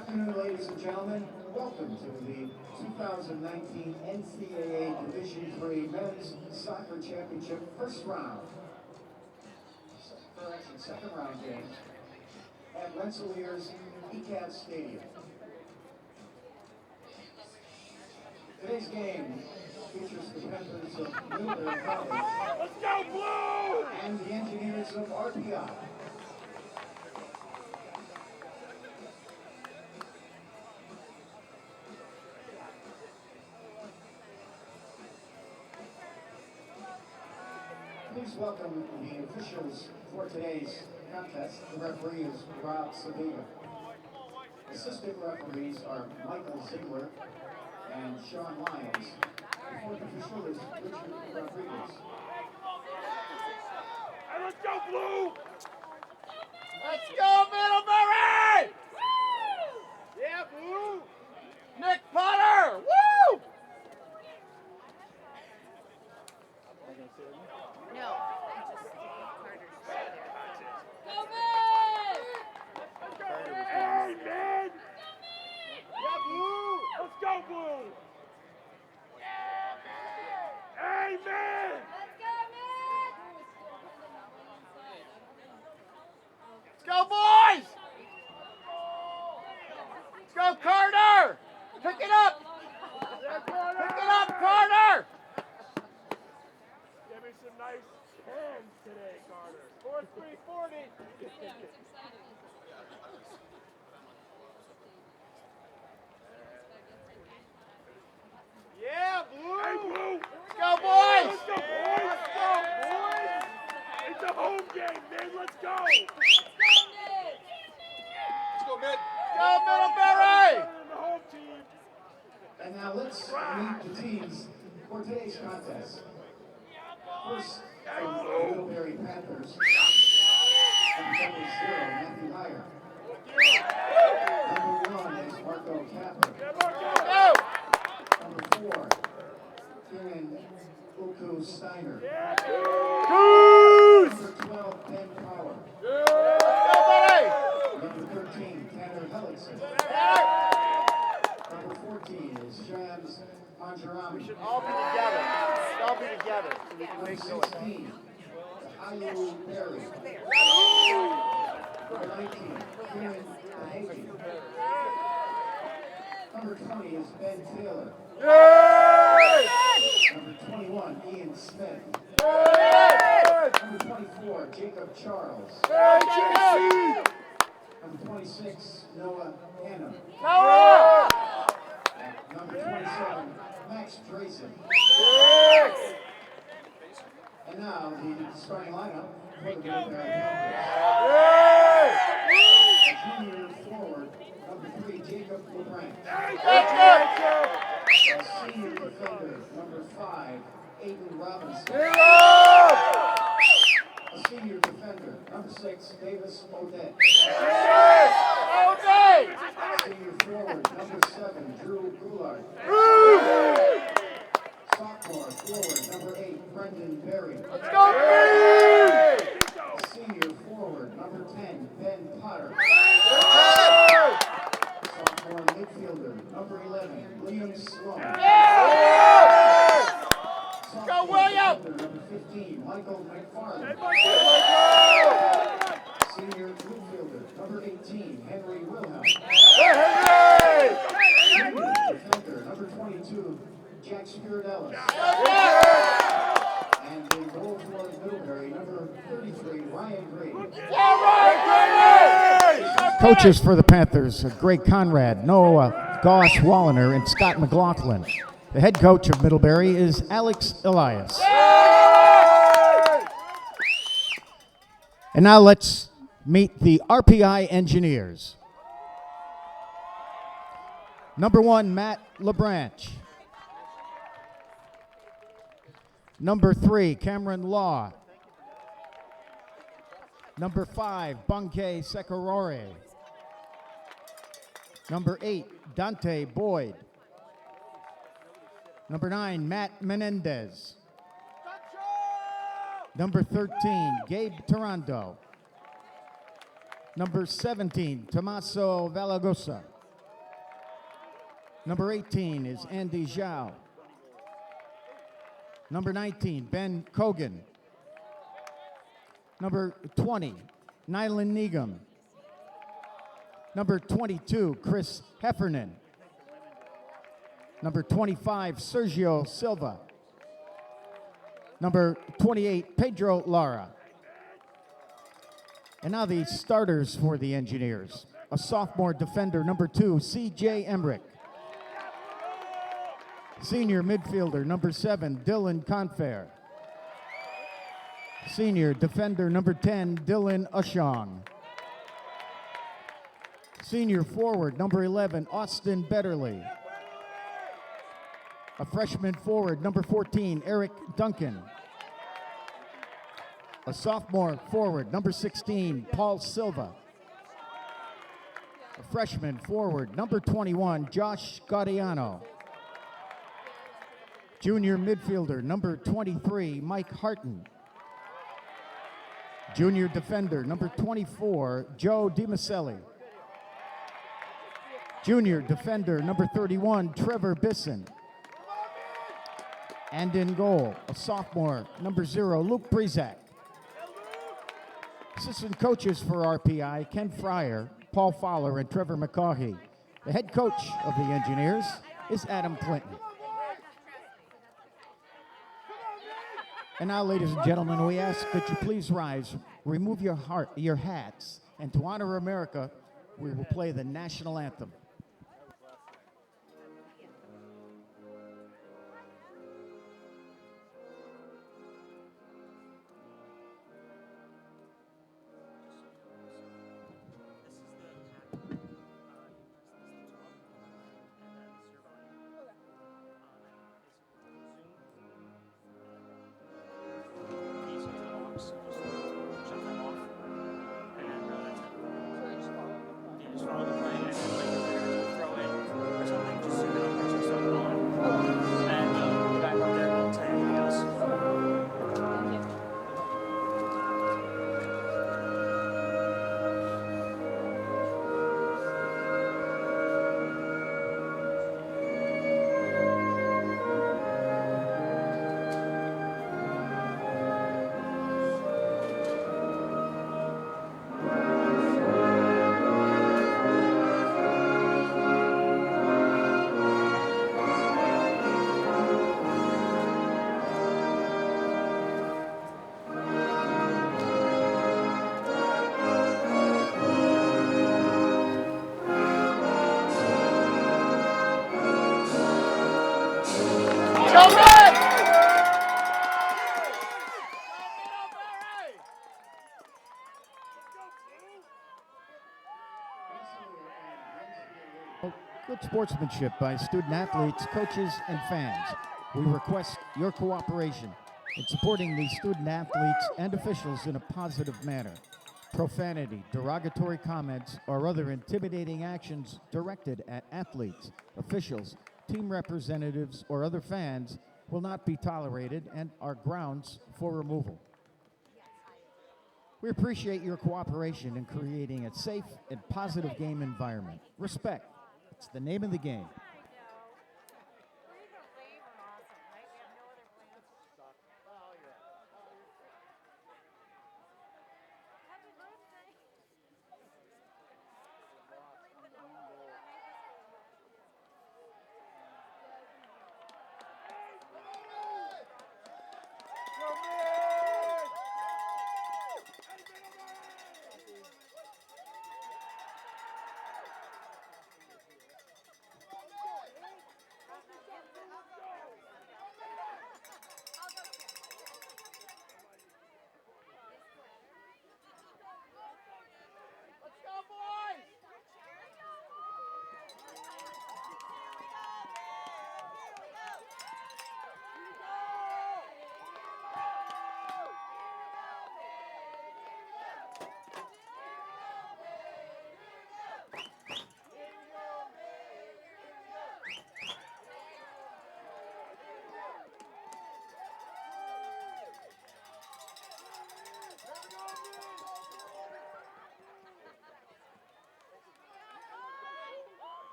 afternoon, ladies and gentlemen. Welcome to the 2019 NCAA Division III Men's Soccer Championship first round. Second round games at Rensselaer's ECAT Stadium. Today's game features the Panthers of Middlebury College. Let's go, Blue! And the Engineers of RPI. Please welcome the officials for today's contest. The referee is Rob Sabina. Assistant referees are Michael Ziegler and Sean Lyons. The fourth official is Richard Rodriguez. Hey, let's go, Blue! Let's go, Middlebury! Yeah, Blue! Nick Potter! Woo! No, I just Carter's there. Go, man! Hey, man! Yeah, Blue! Let's go, Blue! Hey, man! Let's go, boys! Let's go, Carter! Pick it up! Pick it up, Carter! Give me some nice hands today, Carter. 4-3-40. Yeah, Blue! Hey, Blue! Let's go, boys! Let's go, boys! Let's go, boys! It's a home game, man. Let's go! Let's go, Mid! Go, Middlebury! The home team. And now let's meet the teams for today's contest. First, from the Middlebury Panthers. Number 0, Matthew Meyer. Number 1 is Marco Kappa. Go! Number 4, Kieran Uku Steiner. Goose! Number 12, Ben Power. Let's go, buddy! Number 13, Tanner Hellickson. Number 14 is Shams Manjarami. All be together. Let's all be together so we can Number make noise. 16, Ayu Berry. Number 19, Kieran Ahegi. Number 20 is Ben Taylor. Yay! Number 21, Ian Smith. Yay! Number 24, Jacob Charles. Yay! Number 26, Noah Hanna. Noah! Number 27, Max Drayson. Yes! And now the starting lineup for the Middlebury Panthers. Yay! A junior forward, number 3, Jacob LeBranch. Jacob! A senior defender, number 5, Aiden Robinson. Hero! A senior defender, number 6, Davis Odette. Yes! Okay! Senior forward, number 7, Drew Goulart. Woo! Sophomore forward, number 8, Brendan Berry. Let's go, Berry! Senior forward, number 10, Ben Potter. Yes! Sophomore midfielder, number 11, William Sloan. Yes! Sophomore Go, William! defender, number 15, Michael McFarland. Go! Senior midfielder, number 18, Henry Wilhelm. Hey, Senior defender, number 22, Jack Spiridellis. And in goal for Middlebury, number 33, Ryan Green. Coaches for the Panthers, Greg Conrad, Noah Goss-Walliner, and Scott McLaughlin. The head coach of Middlebury is Alex Elias. And now let's meet the RPI engineers. Number 1, Matt LeBranch. Number 3, Cameron Law. Number 5, Bunke Sekarore. Number 8, Dante Boyd. Number 9, Matt Menendez. Number 13, Gabe Taranto. Number 17, Tommaso Valagosa. Number 18 is Andy Zhao. Number 19, Ben Kogan. Number 20, Nylan Negum. Number 22, Chris Heffernan. Number 25, Sergio Silva. Number 28, Pedro Lara. And now the starters for the Engineers. A sophomore defender, number 2, C.J. Emmerich. Senior midfielder, number 7, Dylan Confair. Senior defender, number 10, Dylan Ushong. Senior forward, number 11, Austin Betterly. A freshman forward, number 14, Eric Duncan. A sophomore forward, number 16, Paul Silva. A freshman forward, number 21, Josh Gaudiano. Junior midfielder, number 23, Mike Harton. Junior defender, number 24, Joe DiMaselli. Junior defender, number 31, Trevor Bisson. And in goal, a sophomore, number 0, Luke Brizak. Assistant coaches for RPI, Ken Fryer, Paul Fowler, and Trevor McCaughey. The head coach of the Engineers is Adam Clinton. And now, ladies and gentlemen, we ask that you please rise, remove your hats, and to honor America, we will play the national anthem. Good sportsmanship by student athletes, coaches, and fans. We request your cooperation in supporting these student athletes and officials in a positive manner. Profanity, derogatory comments, or other intimidating actions directed at athletes, officials, team representatives, or other fans will not be tolerated and are grounds for removal. We appreciate your cooperation in creating a safe and positive game environment. Respect. It's the name of the game.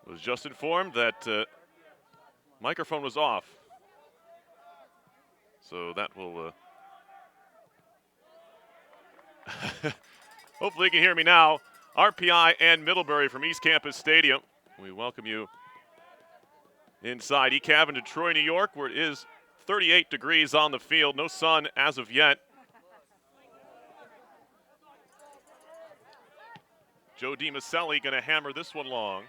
Was just informed that microphone was off. So that will hopefully you can hear me now. RPI and Middlebury from East Campus Stadium. We welcome you inside ECAV in Detroit, New York, where it is 38 degrees on the field. No sun as of yet. Joe DiMaselli going to hammer this one long.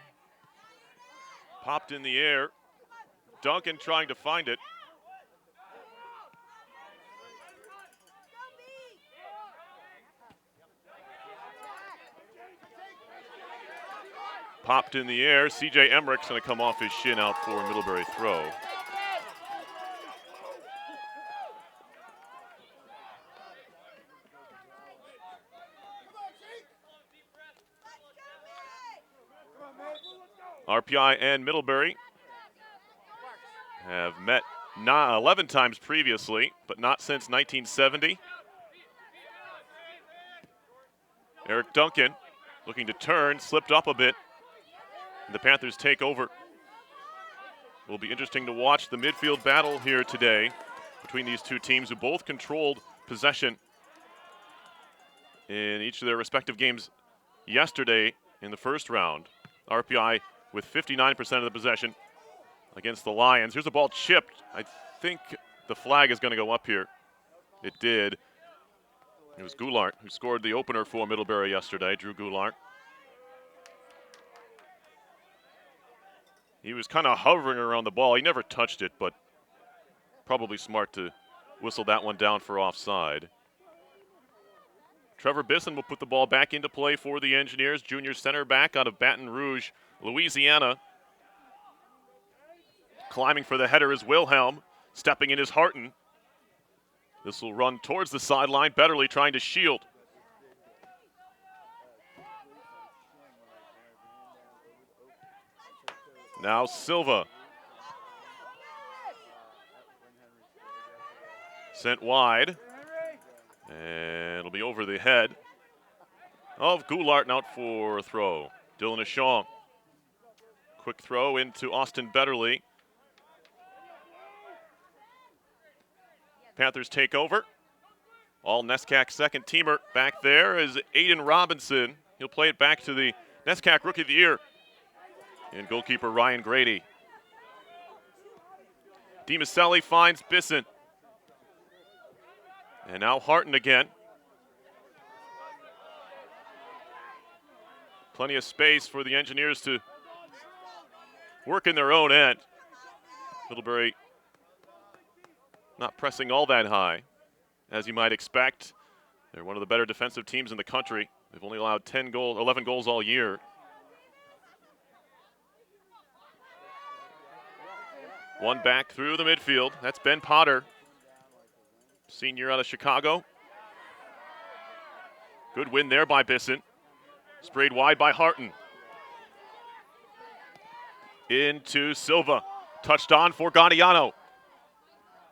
Popped in the air. Duncan trying to find it. Popped in the air. CJ Emmerich's going to come off his shin out for a Middlebury throw. RPI and Middlebury have met 11 times previously, but not since 1970. Eric Duncan looking to turn, slipped up a bit. The Panthers take over. It will be interesting to watch the midfield battle here today between these two teams who both controlled possession in each of their respective games yesterday in the first round. RPI with 59% of the possession against the Lions. Here's a ball chipped. I think the flag is going to go up here. It did. It was Goulart who scored the opener for Middlebury yesterday, Drew Goulart. He was kind of hovering around the ball. He never touched it, but probably smart to whistle that one down for offside. Trevor Bisson will put the ball back into play for the Engineers. Junior center back out of Baton Rouge, Louisiana. Climbing for the header is Wilhelm. Stepping in is Harton. This will run towards the sideline. Betterly trying to shield. Now Silva. Sent wide. And it'll be over the head of Goulart and out for a throw. Dylan Ashong. Quick throw into Austin Betterly. Panthers take over. All NESCAC second teamer back there is Aiden Robinson. He'll play it back to the NESCAC Rookie of the Year and goalkeeper Ryan Grady. DiMaselli finds Bisson. And now Harton again. Plenty of space for the Engineers to work in their own end. Middlebury not pressing all that high, as you might expect. They're one of the better defensive teams in the country. They've only allowed 11 goals all year. One back through the midfield. That's Ben Potter, senior out of Chicago. Good win there by Bisson. Sprayed wide by Harton. Into Silva. Touched on for Gaudiano.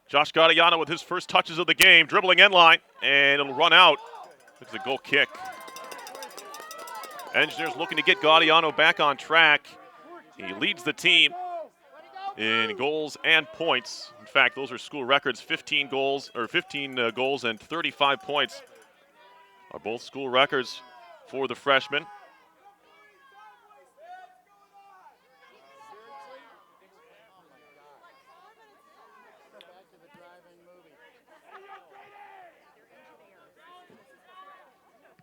Josh Gaudiano with his first touches of the game. Dribbling end line, and it'll run out. It's a goal kick. Engineers looking to get Gaudiano back on track. He leads the team in goals and points. In fact, those are school records. 15 goals and 35 points are both school records for the freshman.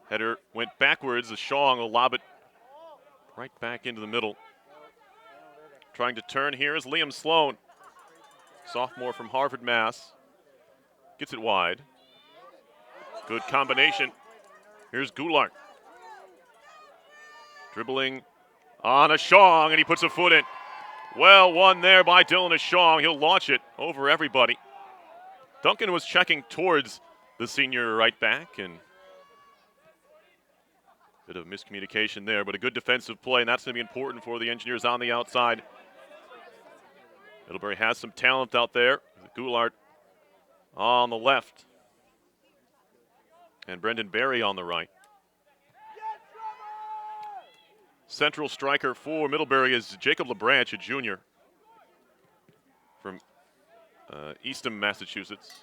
Header went backwards. The Shong will lob it right back into the middle. Trying to turn here is Liam Sloan, sophomore from Harvard, Mass. Gets it wide. Good combination. Here's Goulart. Dribbling on Ashong, and he puts a foot in. Well won there by Dylan Ashong. He'll launch it over everybody. Duncan was checking towards the senior right back, and bit of miscommunication there, but a good defensive play, and that's going to be important for the Engineers on the outside. Middlebury has some talent out there. Goulart on the left, and Brendan Berry on the right. Central striker for Middlebury is Jacob LeBranch, a junior from Eastham, Massachusetts.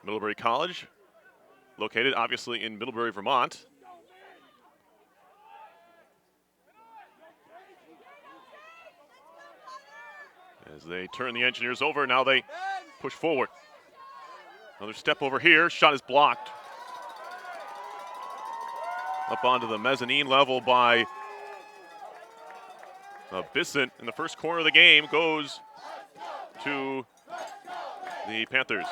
Middlebury College, located obviously in Middlebury, Vermont. As they turn the Engineers over, now they push forward. Another step over here, shot is blocked. Up onto the mezzanine level by Bissett in the first corner of the game goes to the Panthers.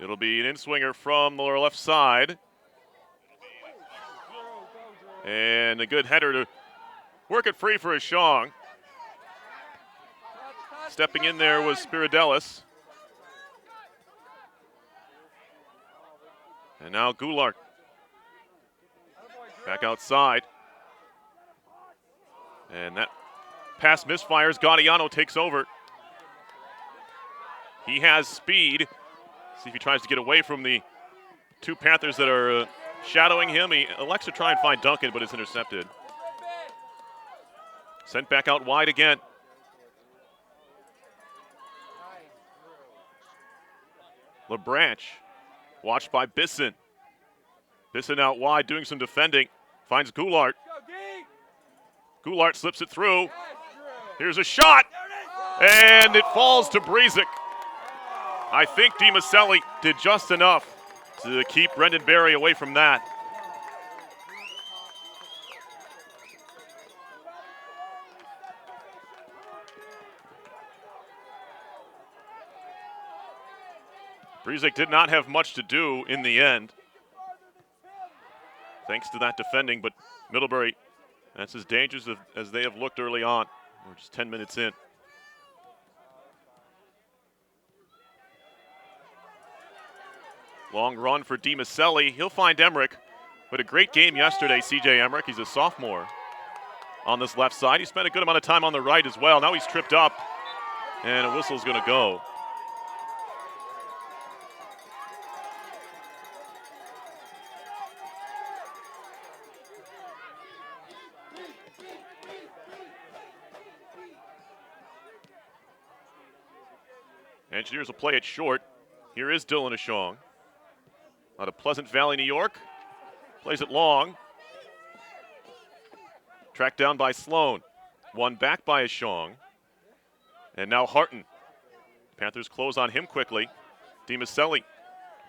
It'll be an in-swinger from the lower left side. And a good header to work it free for Ashong. Stepping in there was Spiridelis. And now Goulart. Back outside. And that pass misfires. Gaudiano takes over. He has speed. See if he tries to get away from the two Panthers that are shadowing him. He elects to try and find Duncan, but it's intercepted. Sent back out wide again. LeBranch, watched by Bisson. Bisson out wide, doing some defending. Finds Goulart. Goulart slips it through. Here's a shot, and it falls to Breezick. I think DiMaselli did just enough to keep Brendan Barry away from that. Breezick did not have much to do in the end, thanks to that defending, but Middlebury, that's as dangerous as they have looked early on. We're just 10 minutes in. Long run for DiMaselli. He'll find Emmerich, but a great game yesterday, C.J. Emmerich. He's a sophomore on this left side. He spent a good amount of time on the right as well. Now he's tripped up, and a whistle's going to go. Engineers will play it short. Here is Dylan Ashong. Out of Pleasant Valley, New York. Plays it long. Tracked down by Sloan. Won back by Ashong. And now Harton. Panthers close on him quickly. DiMaselli,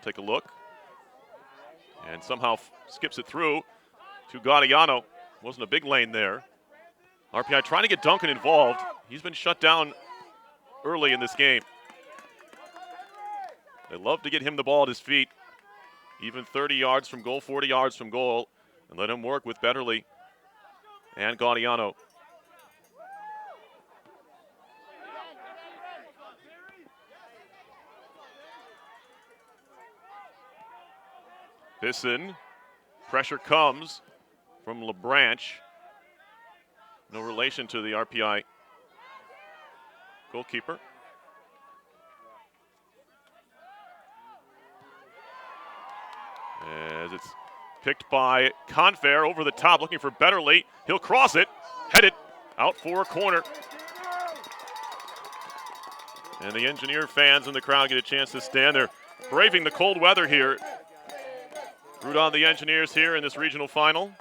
take a look. And somehow skips it through to Gaudiano. Wasn't a big lane there. RPI trying to get Duncan involved. He's been shut down early in this game. They love to get him the ball at his feet. Even 30 yards from goal, 40 yards from goal, and let him work with Betterly and Gaudiano. Bisson, pressure comes from LeBranch. No relation to the RPI goalkeeper. As it's picked by Confair over the top, looking for Betterly. He'll cross it, head it out for a corner. And the Engineer fans in the crowd get a chance to stand there, braving the cold weather here. Root on the Engineers here in this regional final.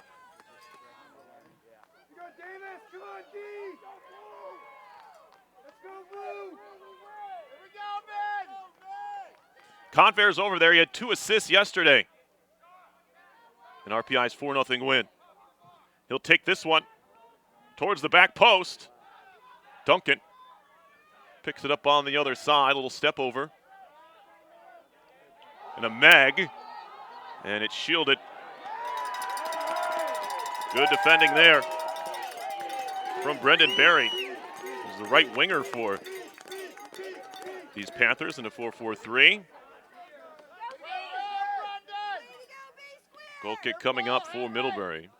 Confair's over there. He had 2 assists yesterday. And RPI's 4-0 win. He'll take this one towards the back post. Duncan picks it up on the other side. A little step over. And a mag. And it's shielded. Good defending there from Brendan Barry. He's the right winger for these Panthers in a 4-4-3. Goal kick coming up for Middlebury. Here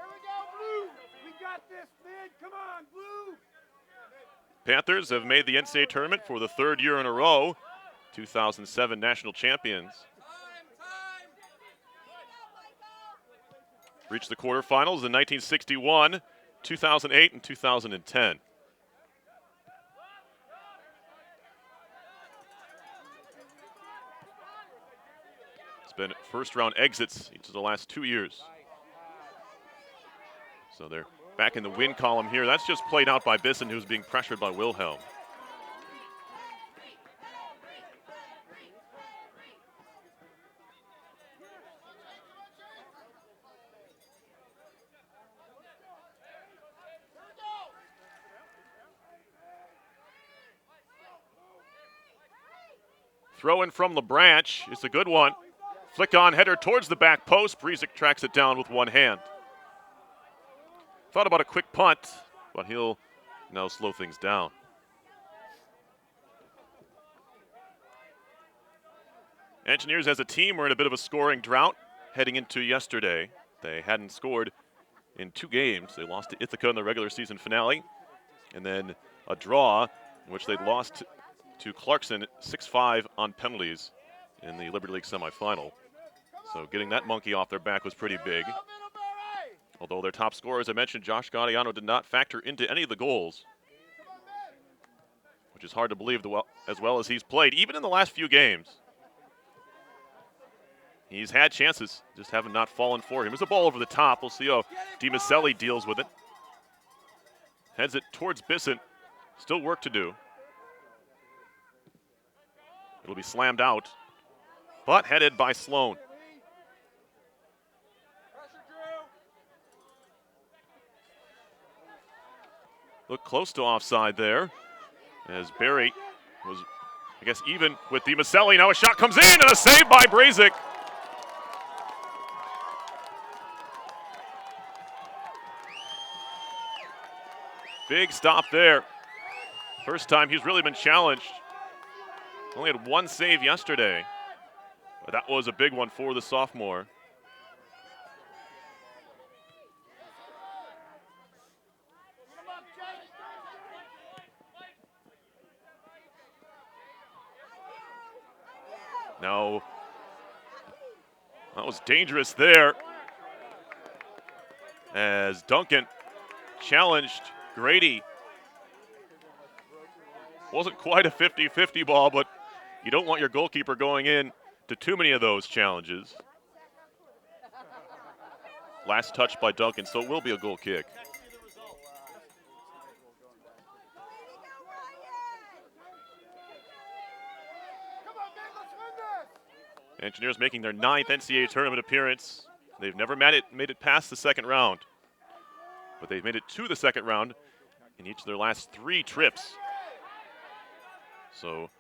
we go, Blue. We got this, man. Come on, Blue. Panthers have made the NCAA tournament for the third year in a row. 2007 national champions. Reached the quarterfinals in 1961, 2008, and 2010. It's been first round exits each of the last 2 years. So they're back in the win column here. That's just played out by Bisson, who's being pressured by Wilhelm. Throw in from LeBranch. It's a good one. Flick on header towards the back post. Brezik tracks it down with one hand. Thought about a quick punt, but he'll now slow things down. Engineers as a team were in a bit of a scoring drought heading into yesterday. They hadn't scored in 2 games. They lost to Ithaca in the regular season finale, and then a draw in which they'd lost to Clarkson 6-5 on penalties in the Liberty League semifinal. So getting that monkey off their back was pretty big. Although their top scorer, as I mentioned, Josh Gaudiano, did not factor into any of the goals, which is hard to believe as well as he's played, even in the last few games. He's had chances, just haven't not fallen for him. There's a ball over the top. We'll see how DiMaselli deals with it. Heads it towards Bisson. Still work to do. It'll be slammed out, but headed by Sloan. Look close to offside there, as Barry was, I guess, even with DiMaselli. Now a shot comes in and a save by Brezik. Big stop there. First time he's really been challenged. Only had 1 save yesterday, but that was a big one for the sophomore. Now, that was dangerous there, as Duncan challenged Grady. Wasn't quite a 50-50 ball, but you don't want your goalkeeper going in to too many of those challenges. Last touch by Duncan, so it will be a goal kick. Engineers making their 9th NCAA tournament appearance. They've never made it past the second round, but they've made it to the second round in each of their last 3 trips. So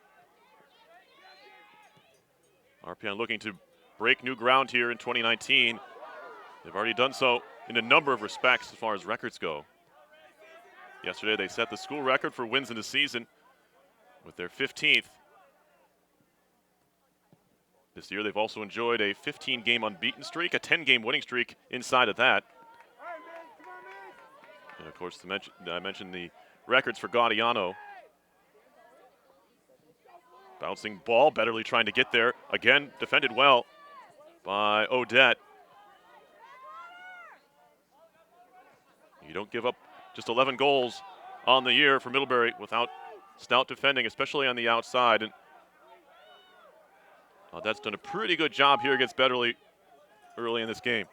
RPI looking to break new ground here in 2019. They've already done so in a number of respects as far as records go. Yesterday they set the school record for wins in the season with their 15th. This year they've also enjoyed a 15-game unbeaten streak, a 10-game winning streak inside of that. And of course, I mentioned the records for Gaudiano. Bouncing ball, Betterly trying to get there. Again, defended well by Odette. You don't give up just 11 goals on the year for Middlebury without stout defending, especially on the outside. And Odette's done a pretty good job here against Betterly early in this game.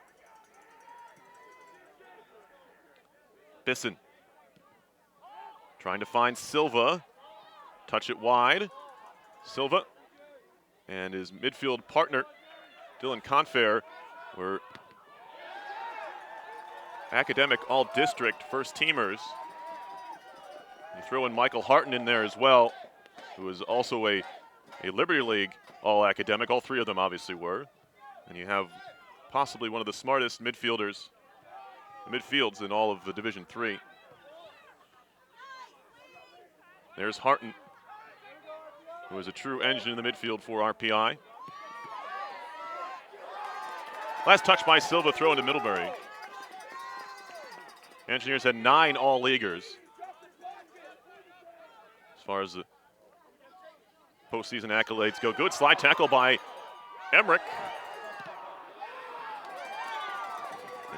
Bisson trying to find Silva. Touch it wide. Silva and his midfield partner, Dylan Confair, were academic all-district first-teamers. You throw in Michael Harton in there as well, who is also a Liberty League all-academic. All 3 of them obviously were. And you have possibly one of the smartest midfields in all of the Division III. There's Harton, who is a true engine in the midfield for RPI. Last touch by Silva, throw into Middlebury. Engineers had 9 all-leaguers. As far as the postseason accolades go. Good slide tackle by Emmerich.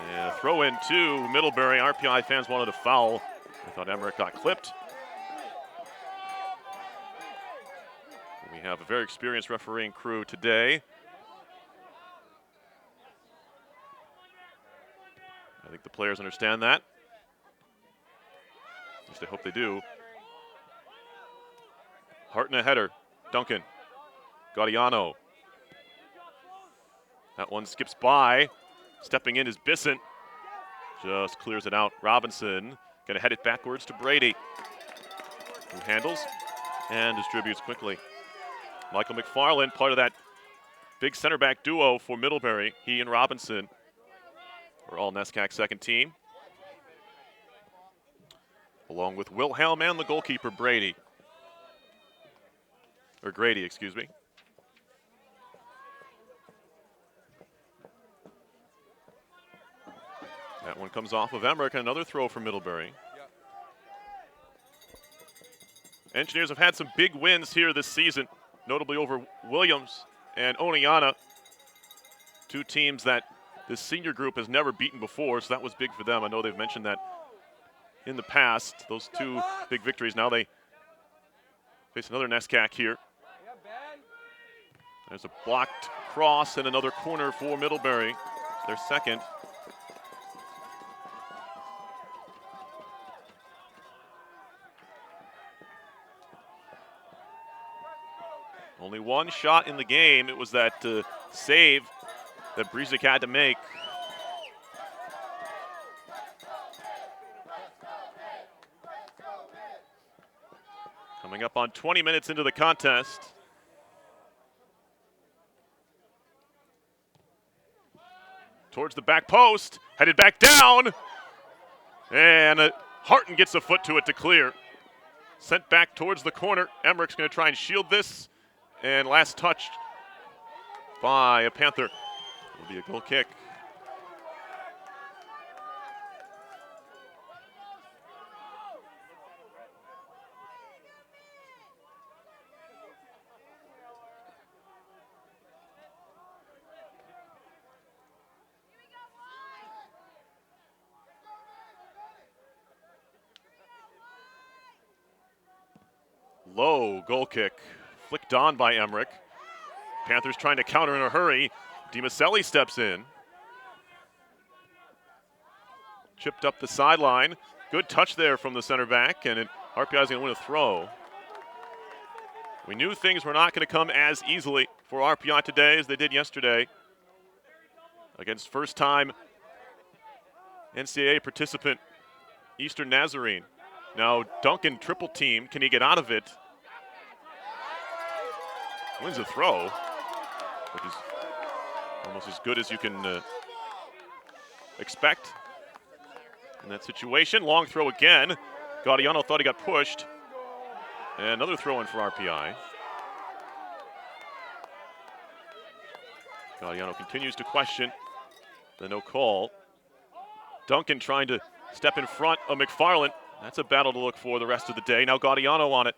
And a throw in to Middlebury. RPI fans wanted a foul. I thought Emmerich got clipped. We have a very experienced refereeing crew today. I think the players understand that. At least I hope they do. Harton a header. Duncan. Gaudiano. That one skips by. Stepping in is Bisson. Just clears it out. Robinson going to head it backwards to Brady, who handles and distributes quickly. Michael McFarland, part of that big center back duo for Middlebury. He and Robinson are all NESCAC second team, along with Wilhelm and the goalkeeper Grady, excuse me. That one comes off of Emmerich, and another throw for Middlebury. Engineers have had some big wins here this season, notably over Williams and Oneonta, 2 teams that this senior group has never beaten before, so that was big for them. I know they've mentioned that in the past, those 2 big victories. Now they face another NESCAC here. There's a blocked cross and another corner for Middlebury, their second. Only one shot in the game. It was that save that Brezek had to make. Coming up on 20 minutes into the contest. Towards the back post, headed back down. And Harton gets a foot to it to clear. Sent back towards the corner. Emmerich's going to try and shield this. And last touched by a Panther. It'll be a goal kick. Low goal kick. Flicked on by Emmerich. Panthers trying to counter in a hurry. DiMaselli steps in. Chipped up the sideline. Good touch there from the center back, and RPI is going to win a throw. We knew things were not going to come as easily for RPI today as they did yesterday against first-time NCAA participant Eastern Nazarene. Now Duncan triple team. Can he get out of it? Wins a throw, which is almost as good as you can expect in that situation. Long throw again. Gaudiano thought he got pushed. And another throw in for RPI. Gaudiano continues to question the no call. Duncan trying to step in front of McFarland. That's a battle to look for the rest of the day. Now Gaudiano on it.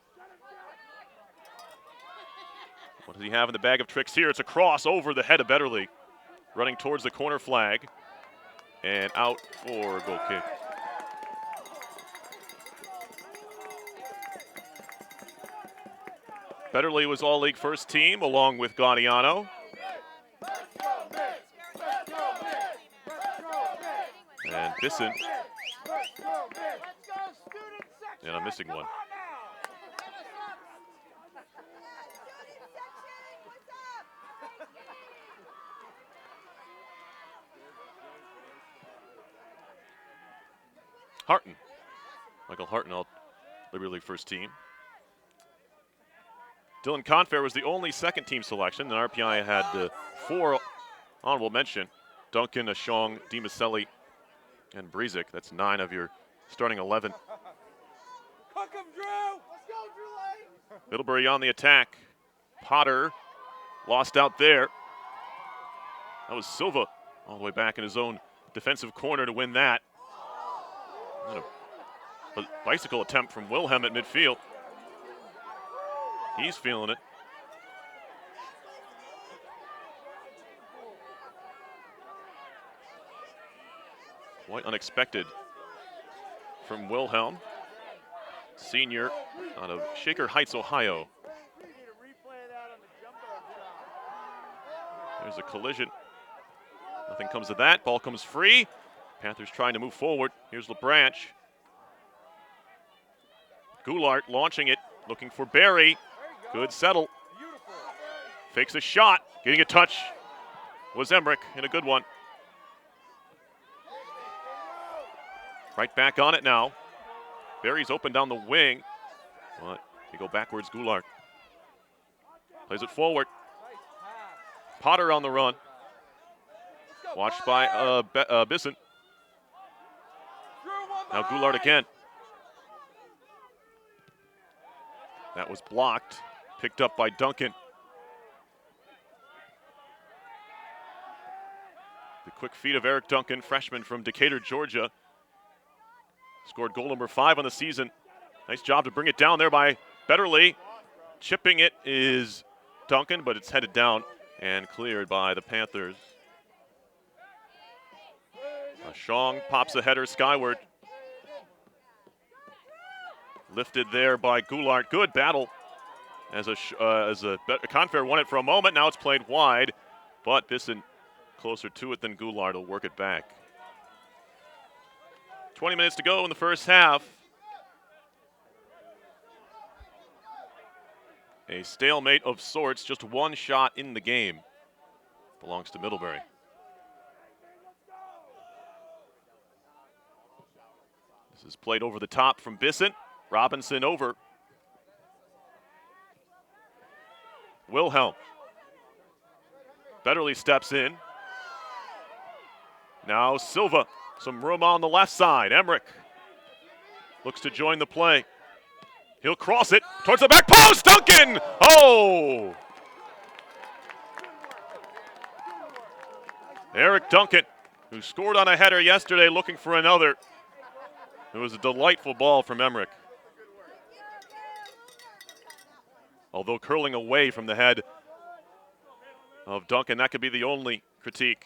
What does he have in the bag of tricks here? It's a cross over the head of Betterly, running towards the corner flag, and out for a goal kick. Betterly was all-league first team, along with Gaudiano. And Bisson. And I'm missing one. Harton. Michael Harton, all Liberty League first team. Dylan Confair was the only second team selection, and RPI had 4 honorable mention. Duncan, Ashong, DiMaselli, and Brezek. That's 9 of your starting 11. Cook him, Drew! Let's go, Drew Lane! Middlebury on the attack. Potter lost out there. That was Silva all the way back in his own defensive corner to win that. And a bicycle attempt from Wilhelm at midfield. He's feeling it. Quite unexpected from Wilhelm, senior out of Shaker Heights, Ohio. There's a collision. Nothing comes of that. Ball comes free. Panthers trying to move forward. Here's LeBranch. Goulart launching it, looking for Barry. Good settle. Fakes a shot. Getting a touch was Emmerich, and a good one. Right back on it now. Barry's open down the wing, but they go backwards. Goulart plays it forward. Potter on the run. Watched by Bisson. Now Goulart again. That was blocked. Picked up by Duncan. The quick feet of Eric Duncan, freshman from Decatur, Georgia. Scored goal number 5 on the season. Nice job to bring it down there by Betterly. Chipping it is Duncan, but it's headed down and cleared by the Panthers. Shong pops a header skyward. Lifted there by Goulart. Good battle as Confair won it for a moment. Now it's played wide, but Bisson closer to it than Goulart will work it back. 20 minutes to go in the first half. A stalemate of sorts, just one shot in the game. Belongs to Middlebury. This is played over the top from Bisson. Robinson over. Wilhelm. Betterly steps in. Now Silva. Some room on the left side. Emmerich looks to join the play. He'll cross it towards the back post. Duncan! Oh! Eric Duncan, who scored on a header yesterday, looking for another. It was a delightful ball from Emmerich. Although curling away from the head of Duncan, that could be the only critique.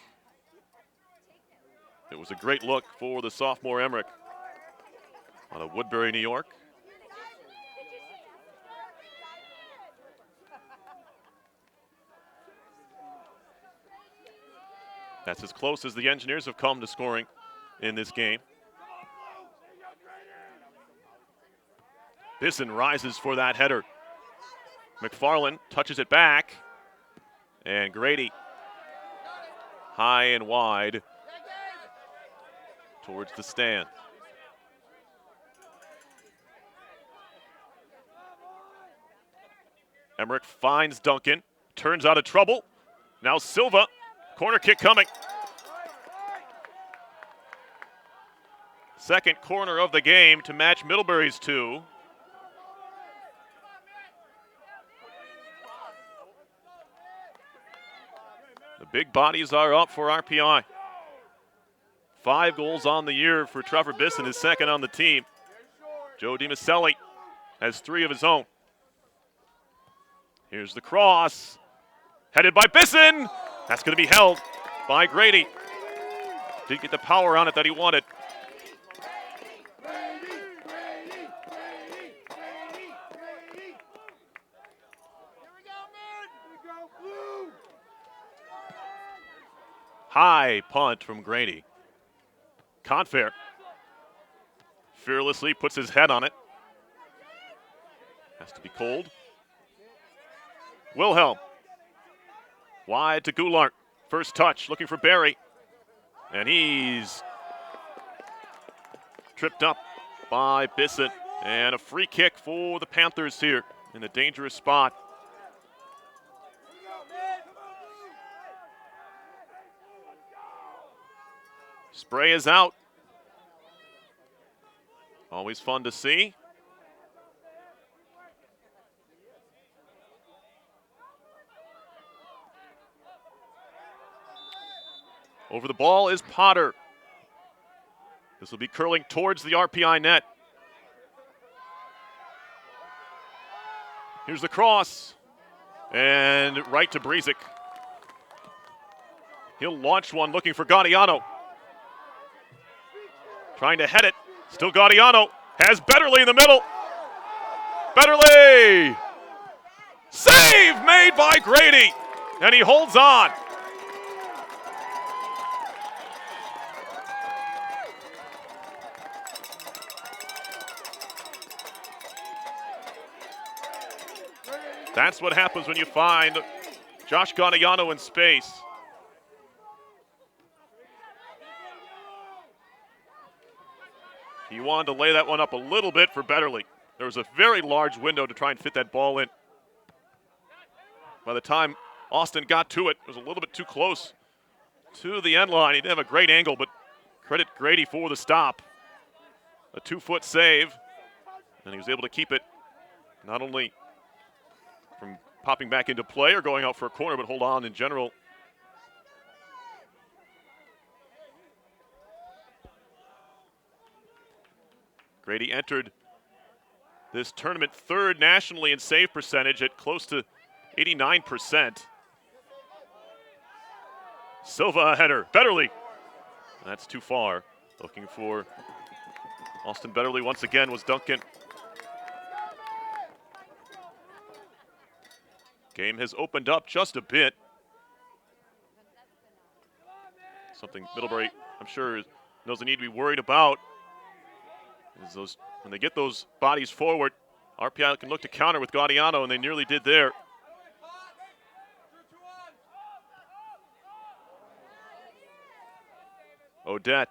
It was a great look for the sophomore Emmerich out of Woodbury, New York. That's as close as the Engineers have come to scoring in this game. Bisson rises for that header. McFarland touches it back. And Grady high and wide towards the stand. Emmerich finds Duncan, turns out of trouble. Now Silva, corner kick coming. Second corner of the game to match Middlebury's 2. The big bodies are up for RPI. 5 goals on the year for Trevor Bisson, his second on the team. Joe DiMaselli has 3 of his own. Here's the cross, headed by Bisson. That's going to be held by Grady. Didn't get the power on it that he wanted. High punt from Grady. Confair fearlessly puts his head on it. Has to be cold. Wilhelm. Wide to Goulart. First touch, looking for Barry. And he's tripped up by Bisson. And a free kick for the Panthers here in a dangerous spot. Spray is out. Always fun to see. Over the ball is Potter. This will be curling towards the RPI net. Here's the cross. And right to Brezik. He'll launch one looking for Gaudiano. Trying to head it. Still Gaudiano. Has Betterly in the middle. Betterly! Save made by Grady. And he holds on. That's what happens when you find Josh Gaudiano in space. He wanted to lay that one up a little bit for Betterly. There was a very large window to try and fit that ball in. By the time Austin got to it, it was a little bit too close to the end line. He didn't have a great angle, but credit Grady for the stop. A 2-foot save, and he was able to keep it not only from popping back into play or going out for a corner, but hold on in general. Grady entered this tournament third nationally in save percentage at close to 89%. Silva a header. Betterly. That's too far. Looking for Austin Betterly once again was Duncan. Game has opened up just a bit. Something Middlebury, I'm sure, knows they need to be worried about. Is when they get those bodies forward, RPI can look to counter with Gaudiano, and they nearly did there. Odette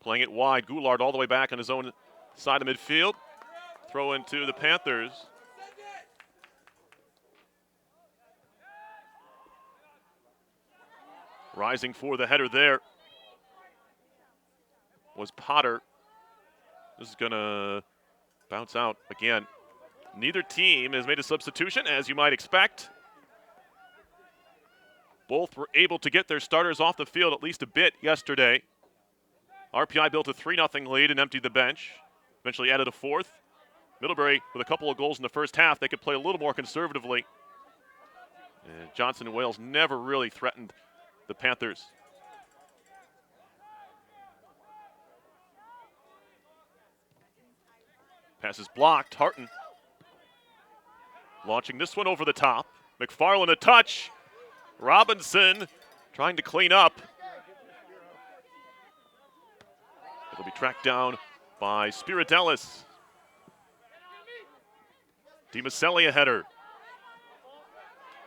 playing it wide. Goulart all the way back on his own side of midfield. Throw into the Panthers. Rising for the header there was Potter. This is going to bounce out again. Neither team has made a substitution, as you might expect. Both were able to get their starters off the field at least a bit yesterday. RPI built a 3-0 lead and emptied the bench. Eventually added a fourth. Middlebury, with a couple of goals in the first half, they could play a little more conservatively. And Johnson and Wales never really threatened the Panthers. Pass is blocked. Harton launching this one over the top. McFarland a touch. Robinson trying to clean up. It'll be tracked down by Spiridelis. DiMaselli a header.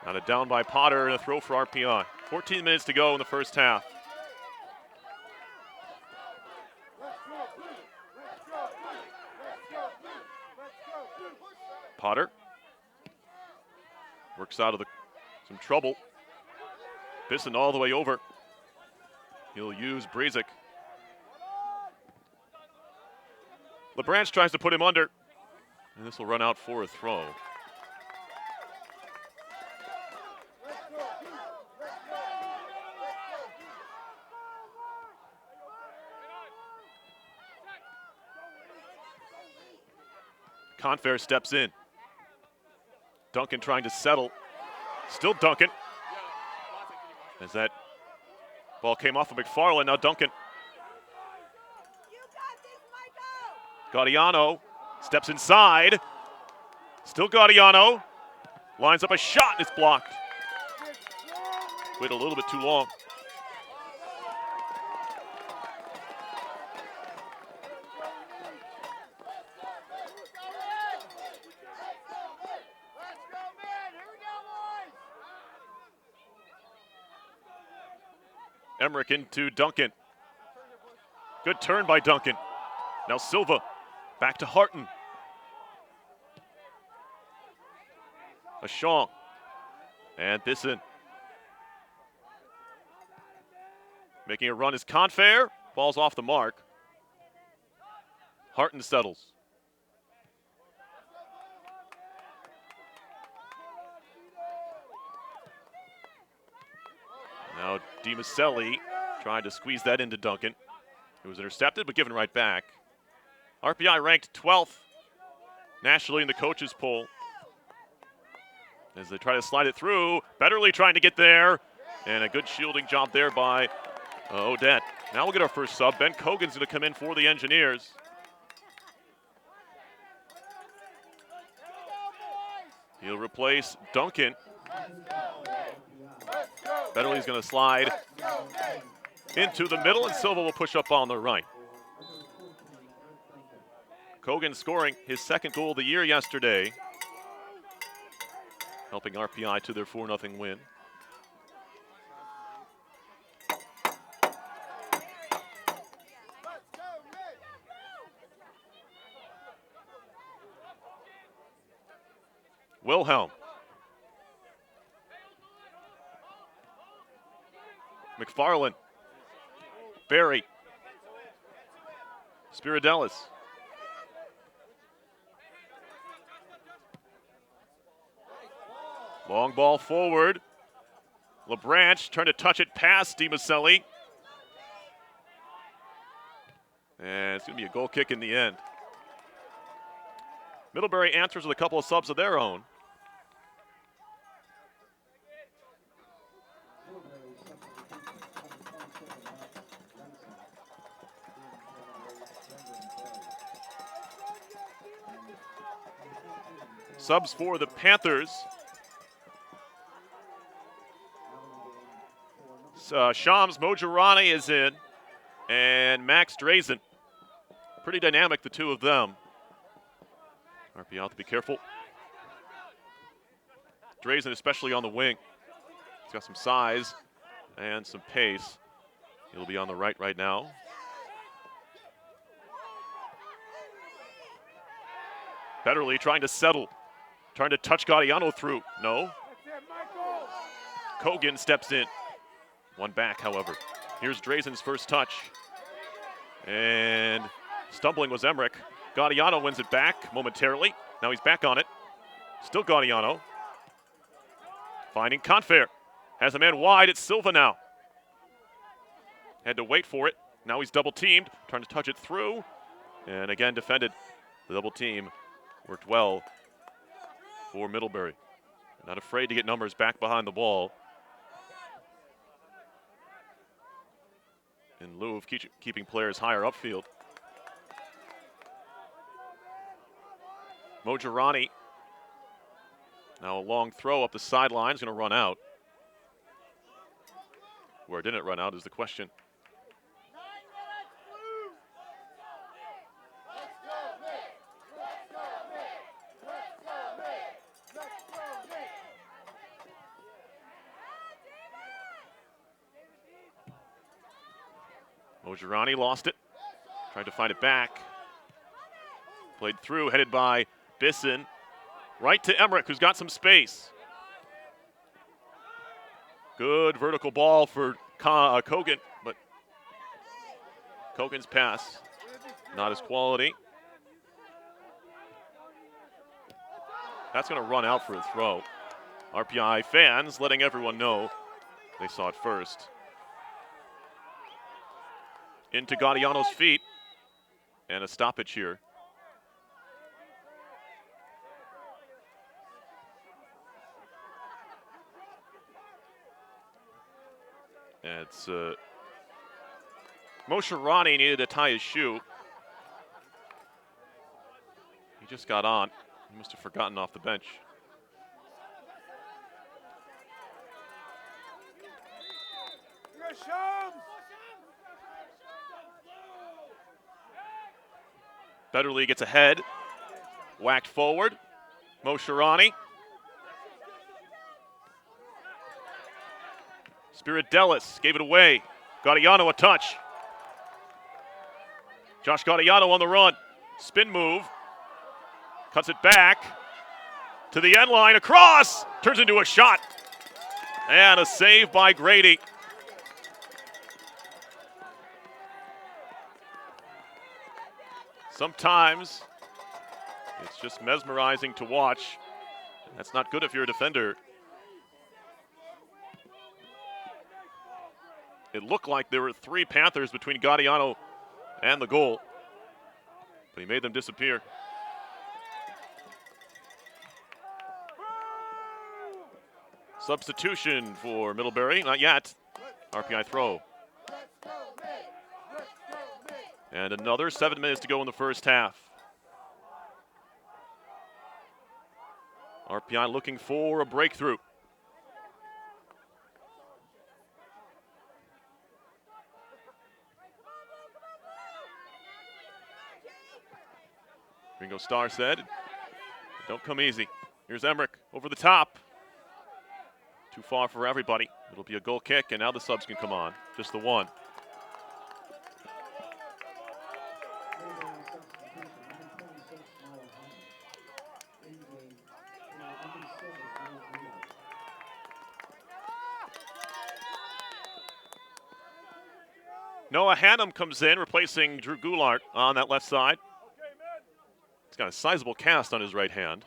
Got it down by Potter and a throw for RPI. 14 minutes to go in the first half. Potter works out of some trouble. Bisson all the way over. He'll use Brezik. LeBranch tries to put him under, and this will run out for a throw. Confair steps in. Duncan trying to settle. Still Duncan. As that ball came off of McFarland, now Duncan. Gaudiano steps inside. Still Gaudiano. Lines up a shot, and it's blocked. Wait a little bit too long. Emmerich into Duncan. Good turn by Duncan. Now Silva back to Harton. Ashong. And Bisson. Making a run is Confair. Ball's off the mark. Harton settles. Now DiMaselli Tried to squeeze that into Duncan. It was intercepted, but given right back. RPI ranked 12th nationally in the coaches poll. As they try to slide it through, Betterly trying to get there. And a good shielding job there by Odette. Now we'll get our first sub. Ben Cogan's going to come in for the Engineers. He'll replace Duncan. Betterly's going to slide into the middle, and Silva will push up on the right. Cogan scoring his second goal of the year yesterday, helping RPI to their 4-0 win. Wilhelm. McFarland. Barry. Spiridelis. Long ball forward. LeBranch trying to touch it past DiMaselli. And it's going to be a goal kick in the end. Middlebury answers with a couple of subs of their own. Subs for the Panthers. Shams Mojirani is in, and Max Drazen. Pretty dynamic, the two of them. RPI have to be careful. Drazen, especially on the wing. He's got some size and some pace. He'll be on the right now. Betterly trying to settle. Trying to touch Gaudiano through. No. Cogan steps in. One back, however. Here's Drazen's first touch. And stumbling was Emmerich. Gaudiano wins it back momentarily. Now he's back on it. Still Gaudiano. Finding Confair. Has a man wide. It's Silva now. Had to wait for it. Now he's double teamed. Trying to touch it through. And again defended. The double team worked well for Middlebury. Not afraid to get numbers back behind the ball. In lieu of keeping players higher upfield. Mojirani. Now a long throw up the sideline is going to run out. Where didn't it run out is the question. Mojirani lost it. Tried to find it back. Played through, headed by Bisson. Right to Emmerich, who's got some space. Good vertical ball for Cogan, but Cogan's pass, not as quality. That's going to run out for a throw. RPI fans letting everyone know they saw it first. Into Gaudiano's feet, and a stoppage here. It's Mojirani needed to tie his shoe. He just got on. He must have forgotten off the bench. Betterly gets ahead. Whacked forward. Mojirani. Spiridelis gave it away. Gaudiano a touch. Josh Gaudiano on the run. Spin move. Cuts it back to the end line. Across. Turns into a shot. And a save by Grady. Sometimes it's just mesmerizing to watch. That's not good if you're a defender. It looked like there were 3 Panthers between Gaudiano and the goal, but he made them disappear. Substitution for Middlebury, not yet. RPI throw. And another 7 minutes to go in the first half. RPI looking for a breakthrough. Ringo Starr said, don't come easy. Here's Emmerich over the top. Too far for everybody. It'll be a goal kick, and now the subs can come on. Just the one. Noah Hannum comes in, replacing Drew Goulart on that left side. He's got a sizable cast on his right hand.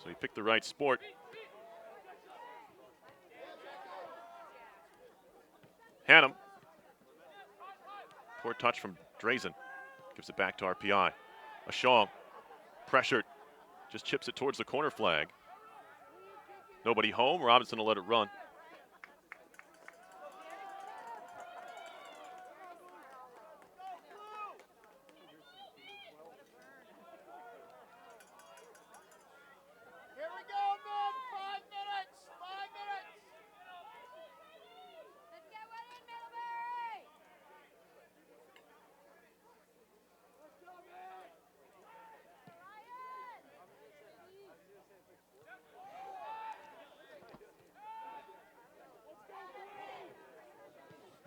So he picked the right sport. Hannum. Poor touch from Drazen. Gives it back to RPI. Ashong. Pressured. Just chips it towards the corner flag. Nobody home. Robinson will let it run. Here we go, men. 5 minutes. 5 minutes. Let's get one in, Middlebury! Let's go, men.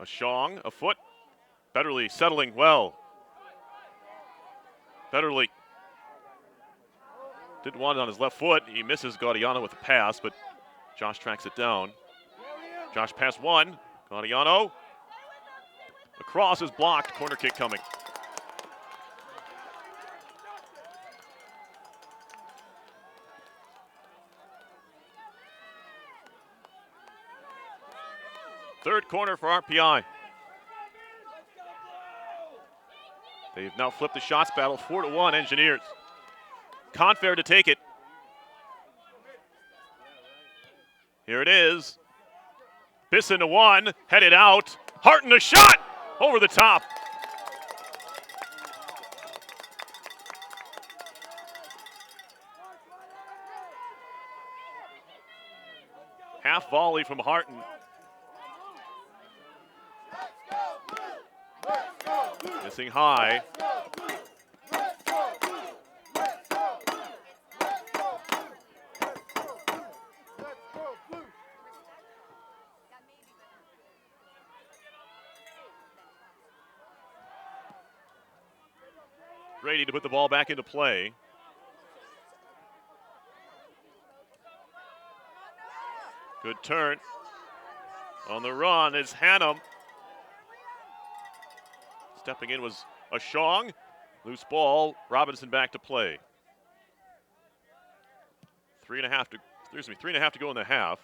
Ashong, a foot. Betterly settling well. Betterly didn't want it on his left foot. He misses Gaudiano with the pass, but Josh tracks it down. Josh pass one. Gaudiano. Across is blocked. Corner kick coming. Third corner for RPI. They've now flipped the shots battle 4-1 Engineers. Confair to take it. Here it is. Bisson to one, headed out. Harton a shot over the top. Half volley from Harton. Missing high. Ready to put the ball back into play. Good turn. On the run is Hannum. Stepping in was Ashong. Loose ball. Robinson back to play. 3.5 to go in the half.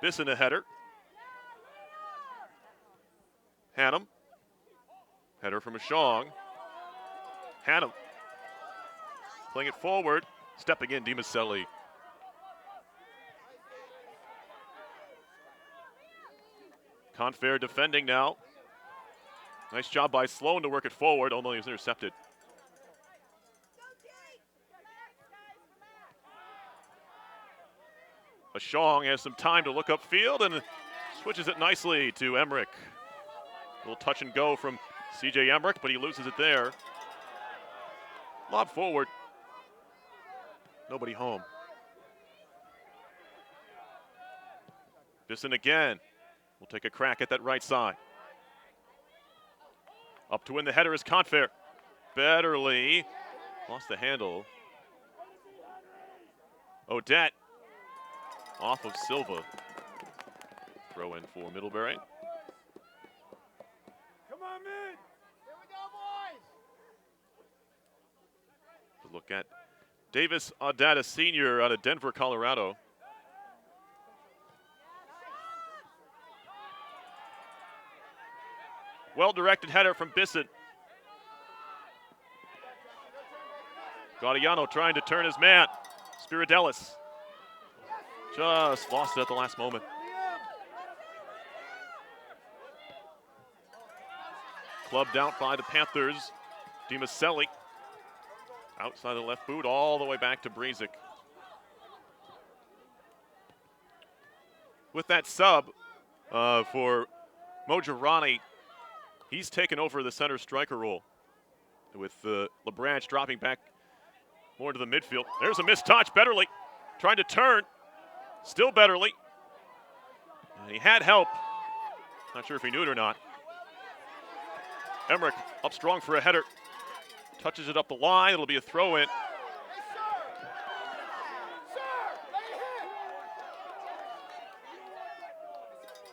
Bisson a header. Hannum. Header from Ashong. Hannum. Playing it forward. Stepping in, Dimaselli. Confair defending now. Nice job by Sloan to work it forward, although he was intercepted. Ashong has some time to look upfield and switches it nicely to Emmerich. A little touch and go from CJ Emmerich, but he loses it there. Lob forward. Nobody home. Bisson again. We'll take a crack at that right side. Up to win the header is Confair. Betterly lost the handle. Odette off of Silva. Throw in for Middlebury. Come on, men. Here we go, boys. To look at Davis Audata Sr. out of Denver, Colorado. Well-directed header from Bissett. Gaudiano trying to turn his man. Spiridelis just lost it at the last moment. Clubbed out by the Panthers. DiMaselli outside the left boot all the way back to Brezic. With that sub for Mojirani, he's taken over the center striker role with LeBranch dropping back more to the midfield. There's a missed touch. Betterly trying to turn. Still Betterly. And he had help. Not sure if he knew it or not. Emmerich up strong for a header. Touches it up the line. It'll be a throw in.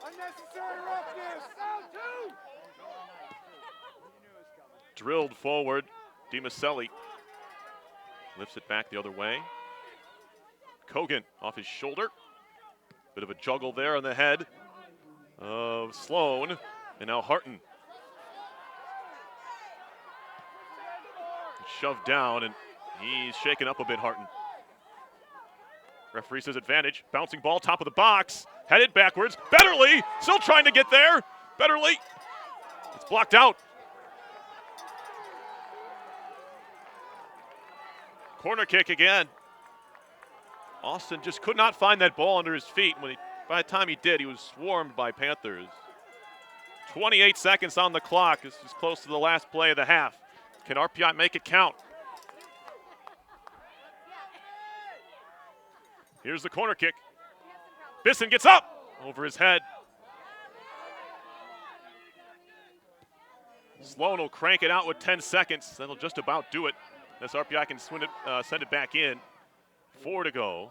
Unnecessary roughness. Foul two. Drilled forward. DiMaselli lifts it back the other way. Kogan off his shoulder. Bit of a juggle there on the head of Sloan. And now Harton. Shoved down, and he's shaken up a bit, Harton. Referee says advantage. Bouncing ball, top of the box. Headed backwards. Betterly still trying to get there. Betterly. It's blocked out. Corner kick again. Austin just could not find that ball under his feet. By the time he did, he was swarmed by Panthers. 28 seconds on the clock. This is close to the last play of the half. Can RPI make it count? Here's the corner kick. Bisson gets up over his head. Sloan will crank it out with 10 seconds. That'll just about do it. As RPI can send it back in. 4 to go.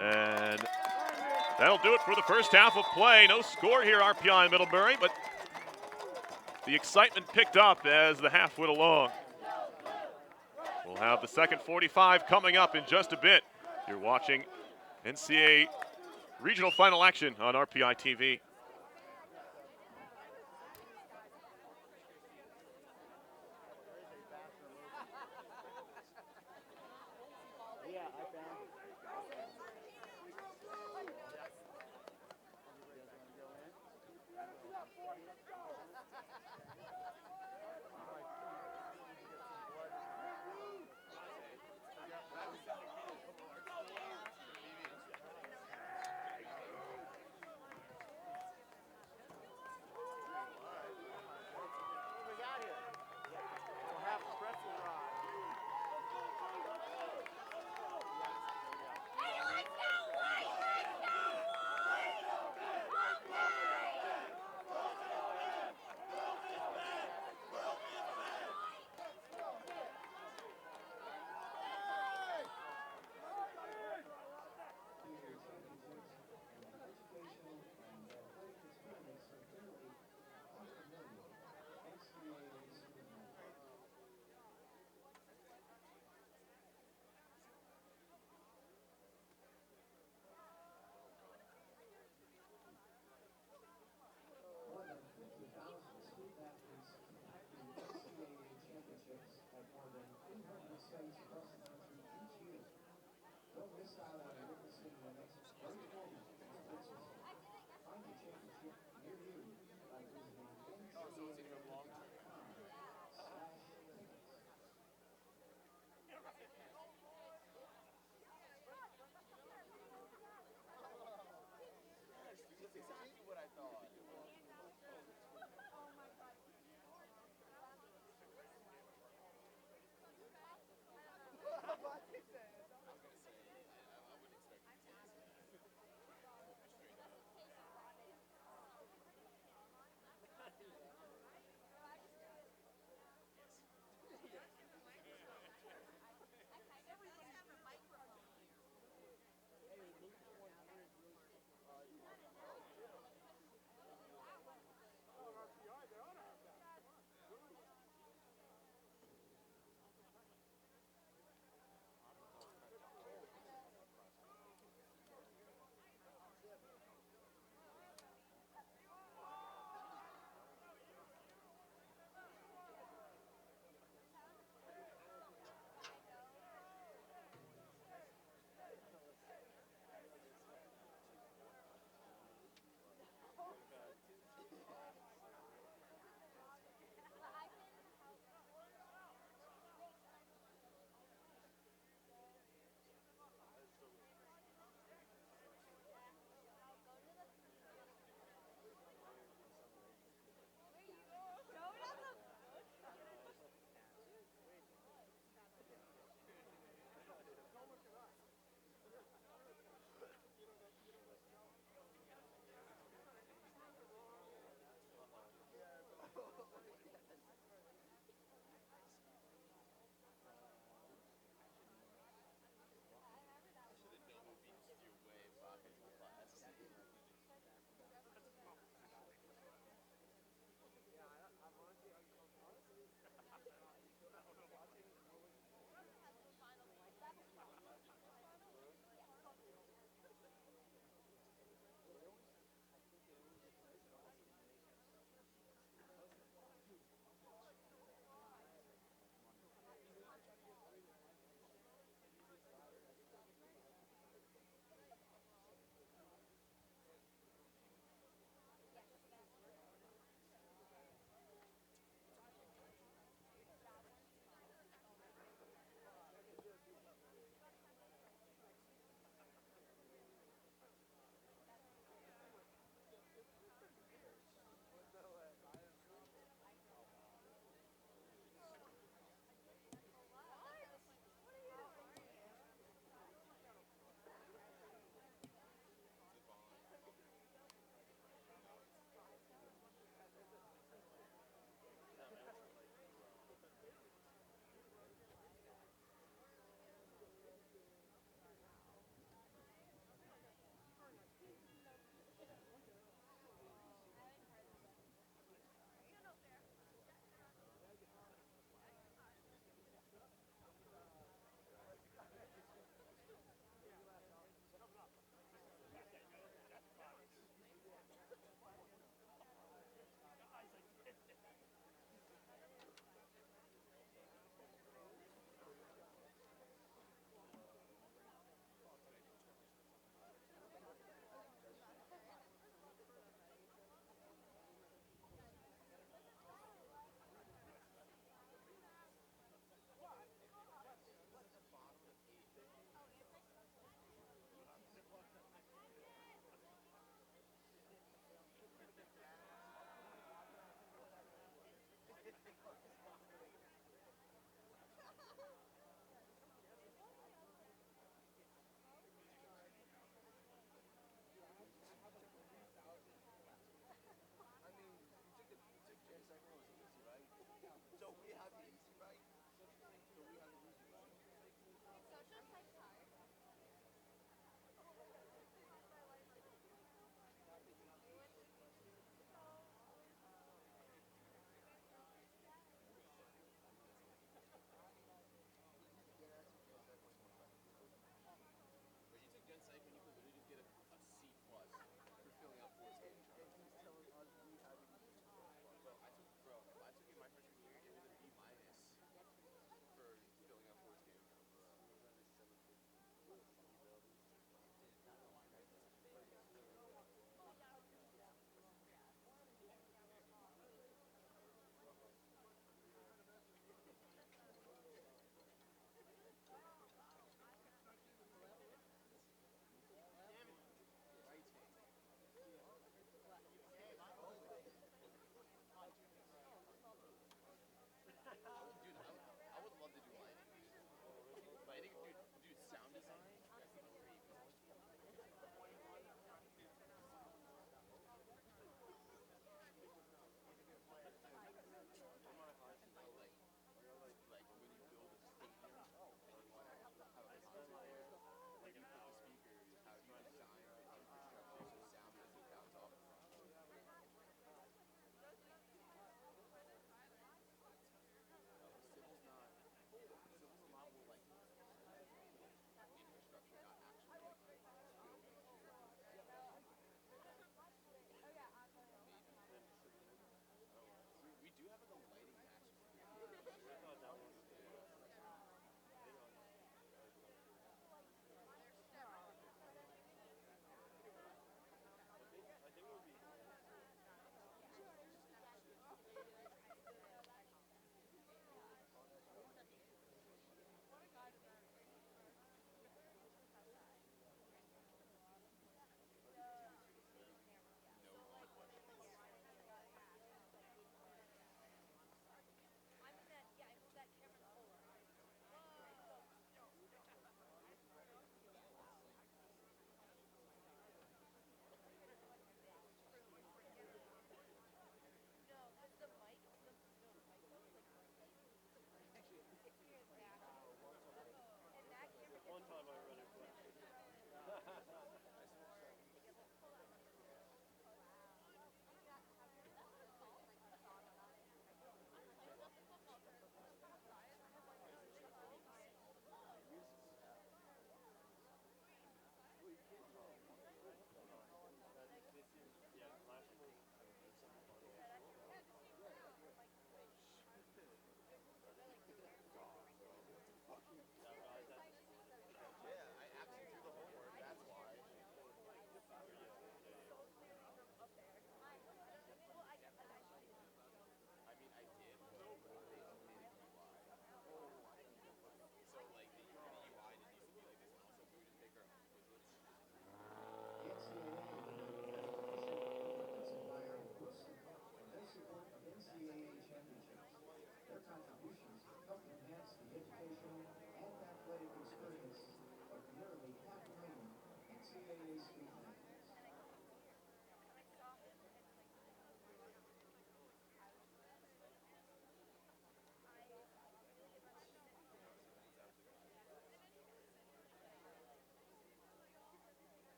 And that'll do it for the first half of play. No score here, RPI in Middlebury, but the excitement picked up as the half went along. We'll have the second 45 coming up in just a bit. You're watching NCAA regional final action on RPI TV.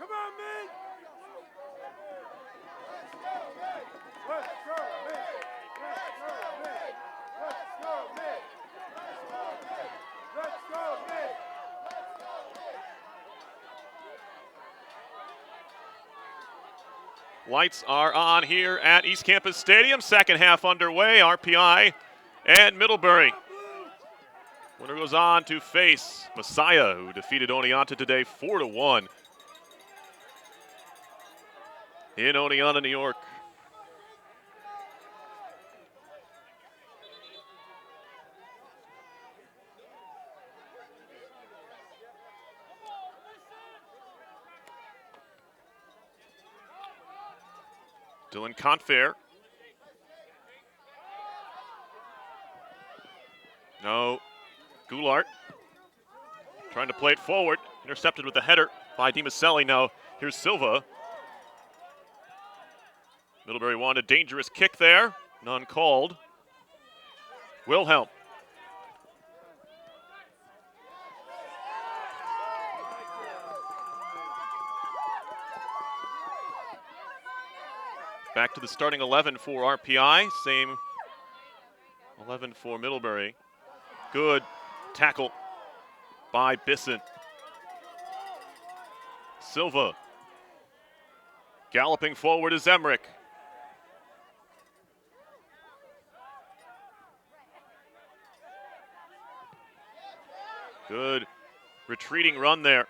Come on, man! Let's go, man! Let's go, man! Let's go, man! Let's go, man! Lights are on here at East Campus Stadium. Second half underway. RPI and Middlebury Winner goes on to face Messiah, who defeated Oneonta today 4-1 in Oneonta, New York. Dylan Confair. No. Goulart trying to play it forward. Intercepted with the header by DiMaselli. Now here's Silva. Middlebury wanted a dangerous kick there. None called. Wilhelm. Back to the starting 11 for RPI. Same 11 for Middlebury. Good tackle by Bisson. Silva. Galloping forward is Emmerich. Good retreating run there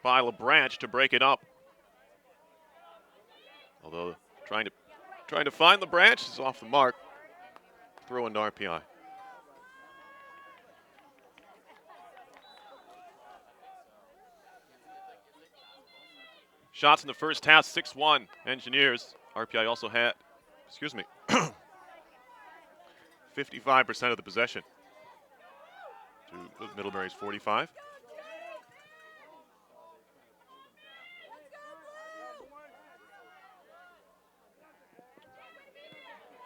by LeBranch to break it up. Although trying to find LeBranch is off the mark. Throw into RPI. Shots in the first half, 6-1 Engineers. RPI also had, 55% of the possession to Middlebury's 45.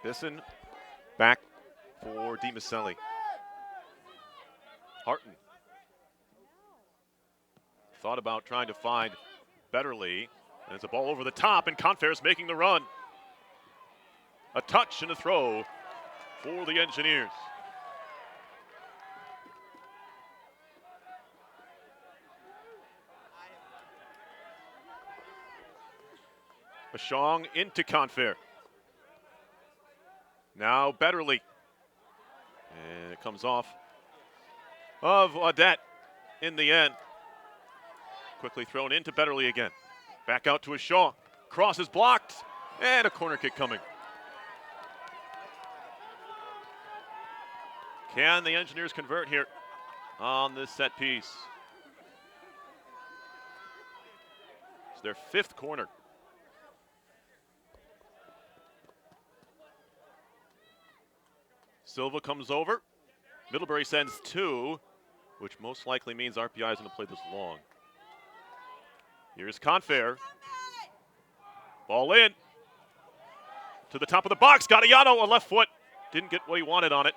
Bisson back for DiMaselli. Harton thought about trying to find Betterly, and it's a ball over the top, and Confair's making the run. A touch and a throw for the Engineers. Ashong into Confair. Now Betterly. And it comes off of Audette in the end. Quickly thrown into Betterly again. Back out to Ashong. Cross is blocked. And a corner kick coming. Can the Engineers convert here on this set piece? It's their 5th corner. Silva comes over. Middlebury sends 2, which most likely means RPI is going to play this long. Here's Confair. Ball in. To the top of the box. Gattiano, a left foot. Didn't get what he wanted on it.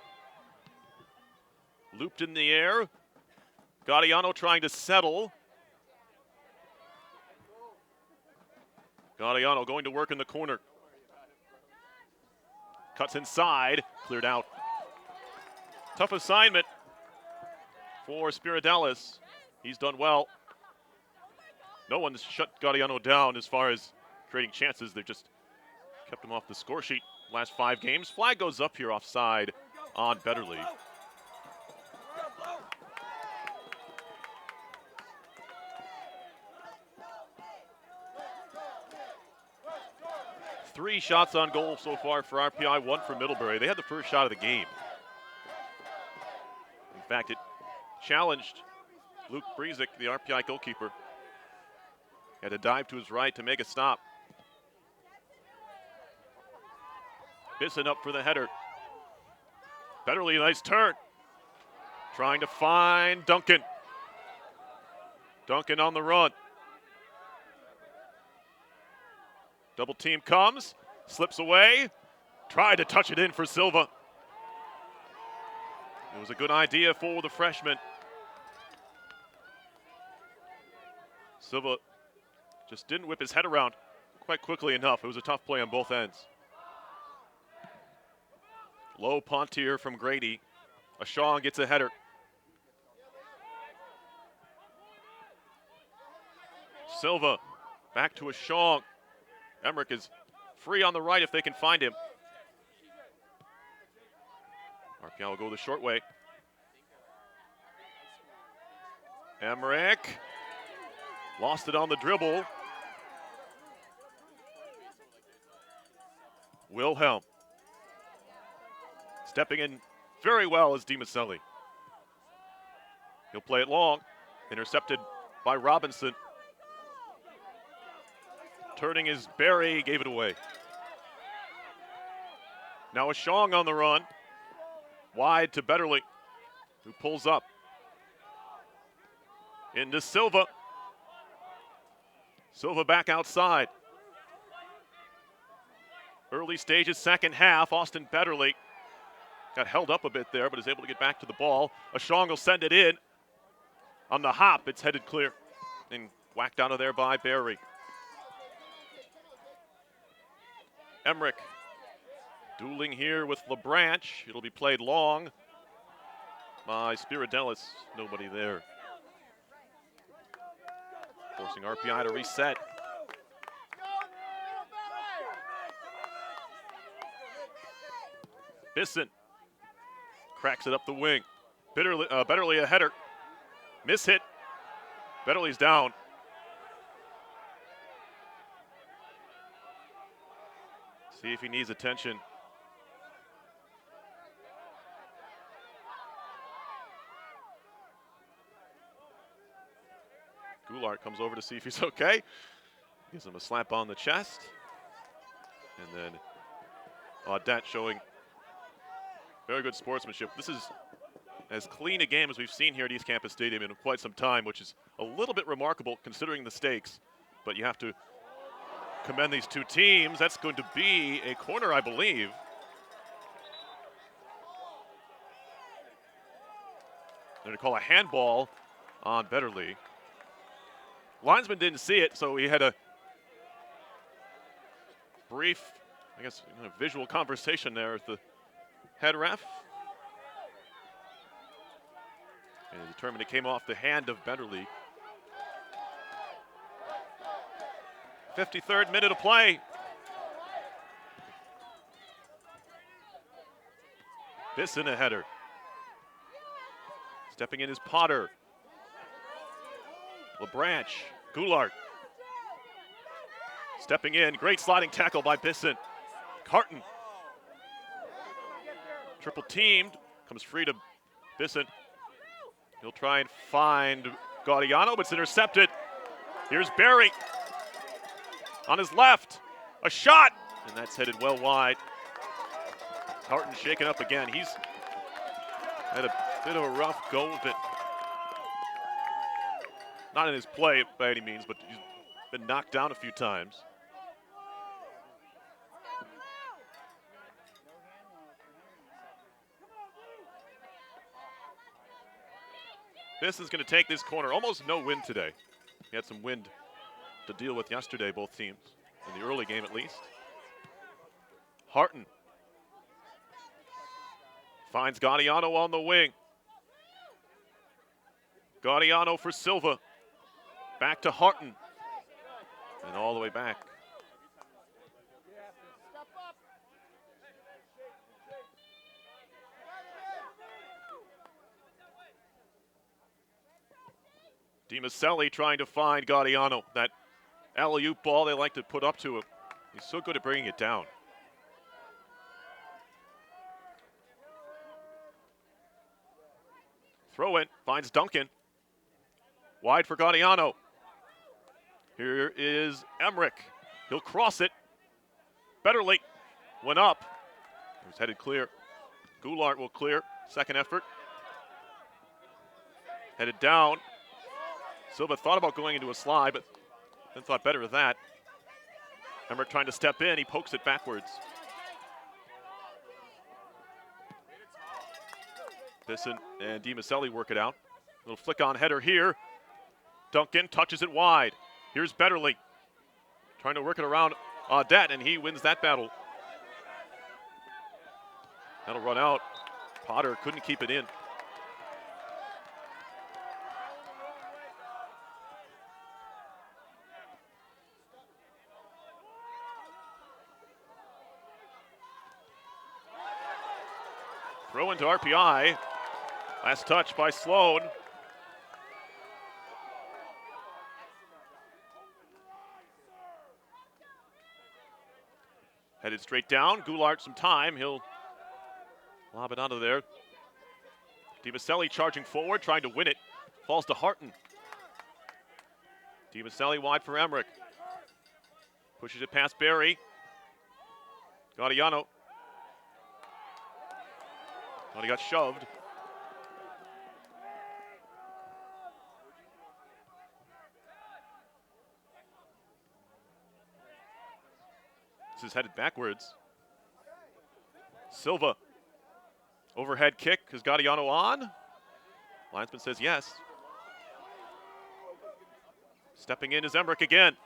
Looped in the air. Gattiano trying to settle. Gattiano going to work in the corner. Cuts inside. Cleared out. Tough assignment for Spiridelis. He's done well. No one's shut Gattiano down as far as creating chances. They've just kept him off the score sheet last 5 games. Flag goes up here offside on Betterly. Three shots on goal so far for RPI, 1 for Middlebury. They had the first shot of the game. In fact, it challenged Luke Brezik, the RPI goalkeeper. Had to dive to his right to make a stop. Bisson up for the header. Betterly, nice turn. Trying to find Duncan. Duncan on the run. Double team comes, slips away, tried to touch it in for Silva. It was a good idea for the freshman. Silva just didn't whip his head around quite quickly enough. It was a tough play on both ends. Low Pontier from Grady. Ashong gets a header. Silva back to Ashong. Emmerich is free on the right if they can find him. RPI will go the short way. Emmerich lost it on the dribble. Wilhelm stepping in very well is DiMaselli. He'll play it long. Intercepted by Robinson. Turning is Barry, gave it away. Now Ashong on the run. Wide to Betterly, who pulls up. Into Silva. Silva back outside. Early stages, second half. Austin Betterly got held up a bit there, but is able to get back to the ball. Ashong will send it in. On the hop, it's headed clear and whacked out of there by Barry. Emmerich dueling here with LeBranch. It'll be played long by Spiridelis. Nobody there. Forcing RPI to reset. Bisson cracks it up the wing. Betterly a header. Miss hit. Betterly's down. See if he needs attention. Goulart comes over to see if he's okay. Gives him a slap on the chest. And then Audette showing very good sportsmanship. This is as clean a game as we've seen here at East Campus Stadium in quite some time, which is a little bit remarkable considering the stakes. But you have to commend these two teams. That's going to be a corner, I believe. They're going to call a handball on Betterly. Linesman didn't see it, so he had a brief, I guess, visual conversation there with the head ref. And he determined it came off the hand of Betterly. 53rd minute of play. Bisson a header. Stepping in is Potter. LeBranch, Goulart. Stepping in, great sliding tackle by Bisson. Carton. Triple teamed, comes free to Bisson. He'll try and find Gaudiano, but it's intercepted. Here's Barry. On his left, a shot, and that's headed well wide. Carton shaken up again. He's had a bit of a rough go of it. Not in his play by any means, but he's been knocked down a few times. This is going to take this corner. Almost no wind today. He had some wind to deal with yesterday, both teams, in the early game at least. Harton finds Gaudiano on the wing. Gaudiano for Silva. Back to Harton. And all the way back. DiMaselli trying to find Gaudiano. That alley-oop ball they like to put up to him. He's so good at bringing it down. Throw in, finds Duncan. Wide for Gaudiano. Here is Emmerich. He'll cross it. Betterly went up. It was headed clear. Goulart will clear. Second effort. Headed down. Silva thought about going into a slide, but then thought better of that. Emmerich trying to step in. He pokes it backwards. Bisson and DiMaselli work it out. Little flick on header here. Duncan touches it wide. Here's Betterly. Trying to work it around Audette, and he wins that battle. That'll run out. Potter couldn't keep it in. Throw into RPI. Last touch by Sloan. Headed straight down. Goulart some time. He'll lob it onto there. DiVaselli charging forward, trying to win it. Falls to Harton. DiVaselli wide for Emmerich. Pushes it past Barry. Gaudiano. Thought he got shoved. This is headed backwards. Silva. Overhead kick. Is Gaudiano on? Linesman says yes. Stepping in is Emmerich again.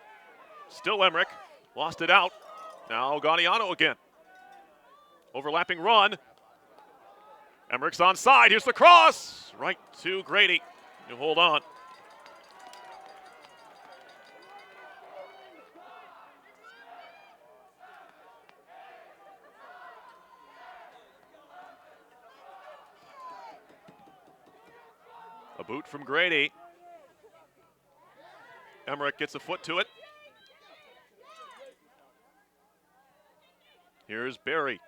Still Emmerich. Lost it out. Now Gaudiano again. Overlapping run. Emmerich's onside. Here's the cross. Right to Grady. You hold on. A boot from Grady. Emmerich gets a foot to it. Here's Barry.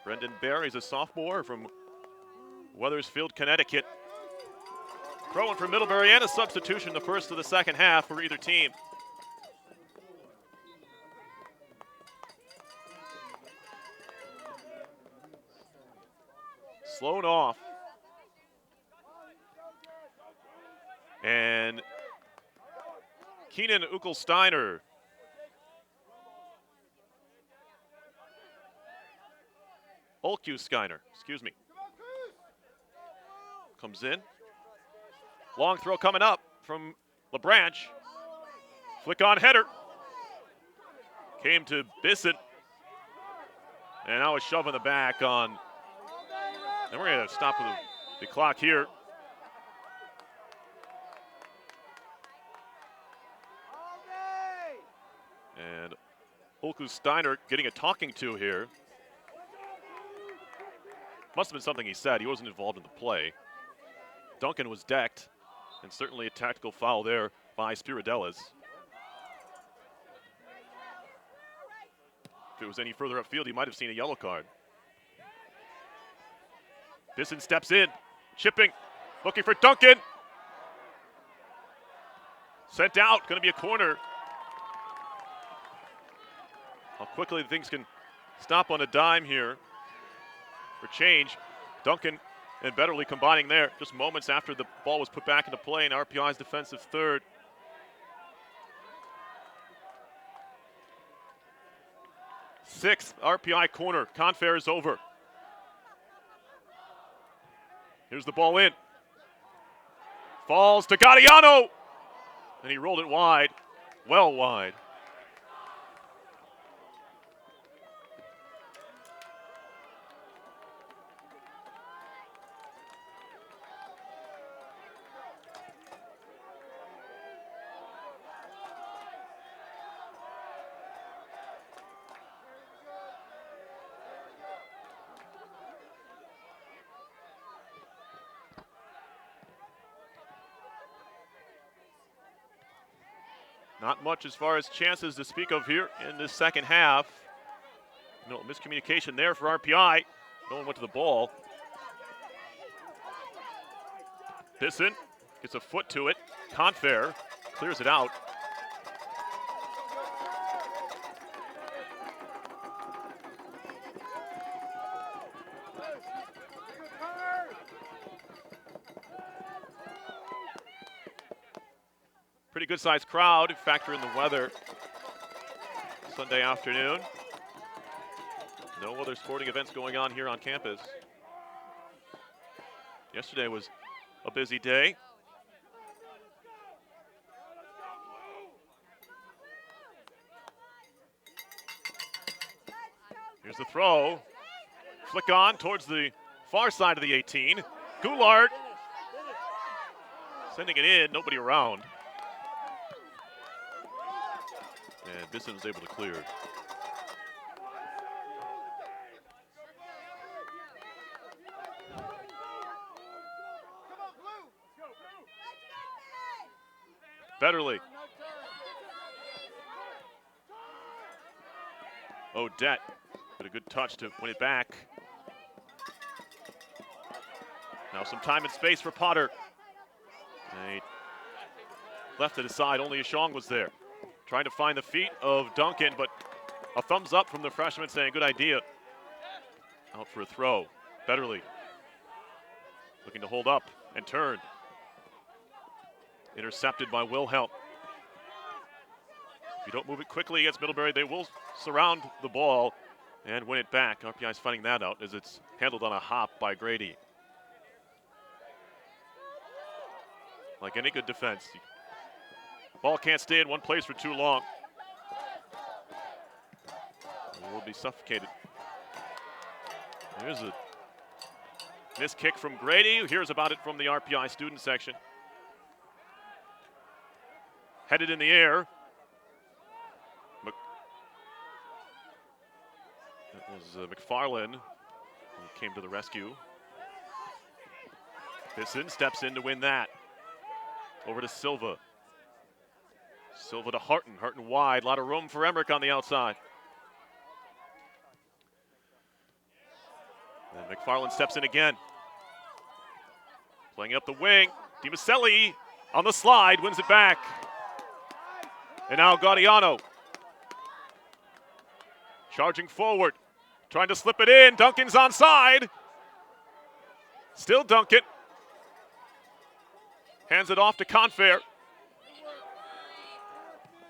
Brendan Barry's a sophomore from Weathersfield, Connecticut. Throwing for Middlebury and a substitution the first of the second half for either team. Sloan off. And Keenan Uckelsteiner. Ulkusteiner, excuse me. Comes in. Long throw coming up from LeBranch. Flick on header. Came to Bissett. And now a shove in the back on. And we're going to stop the clock here. And Ulkusteiner getting a talking to here. Must have been something he said. He wasn't involved in the play. Duncan was decked, and certainly a tactical foul there by Spiridelis. If it was any further upfield, he might have seen a yellow card. Bisson steps in, chipping, looking for Duncan. Sent out, going to be a corner. How quickly things can stop on a dime here. For change, Duncan and Betterly combining there just moments after the ball was put back into play in RPI's defensive third. Sixth RPI corner. Confair is over. Here's the ball in. Falls to Gaudiano. And he rolled it wide. Well wide. Not much as far as chances to speak of here in this second half. No miscommunication there for RPI. No one went to the ball. Bisson gets a foot to it. Confair clears it out. Pretty good sized crowd, factor in the weather. Sunday afternoon. No other sporting events going on here on campus. Yesterday was a busy day. Here's the throw. Flick on towards the far side of the 18. Goulart sending it in, nobody around. And Bisson was able to clear. Betterly. Odette. But a good touch to win it back. Now some time and space for Potter. They left it aside, only Ashong was there. Trying to find the feet of Duncan, but a thumbs up from the freshman saying, good idea. Out for a throw. Betterly looking to hold up and turn. Intercepted by Wilhelm. If you don't move it quickly against Middlebury, they will surround the ball and win it back. RPI is finding that out as it's handled on a hop by Grady. Like any good defense, ball can't stay in one place for too long. It will be suffocated. There's a missed kick from Grady, who hears about it from the RPI student section. Headed in the air. That was McFarlane who came to the rescue. Bisson steps in to win that. Over to Silva. Silva to Harton. Harton wide. A lot of room for Emmerich on the outside. And McFarlane steps in again. Playing up the wing. DiMaselli on the slide. Wins it back. And now Gaudiano. Charging forward. Trying to slip it in. Duncan's onside. Still Duncan. Hands it off to Confair.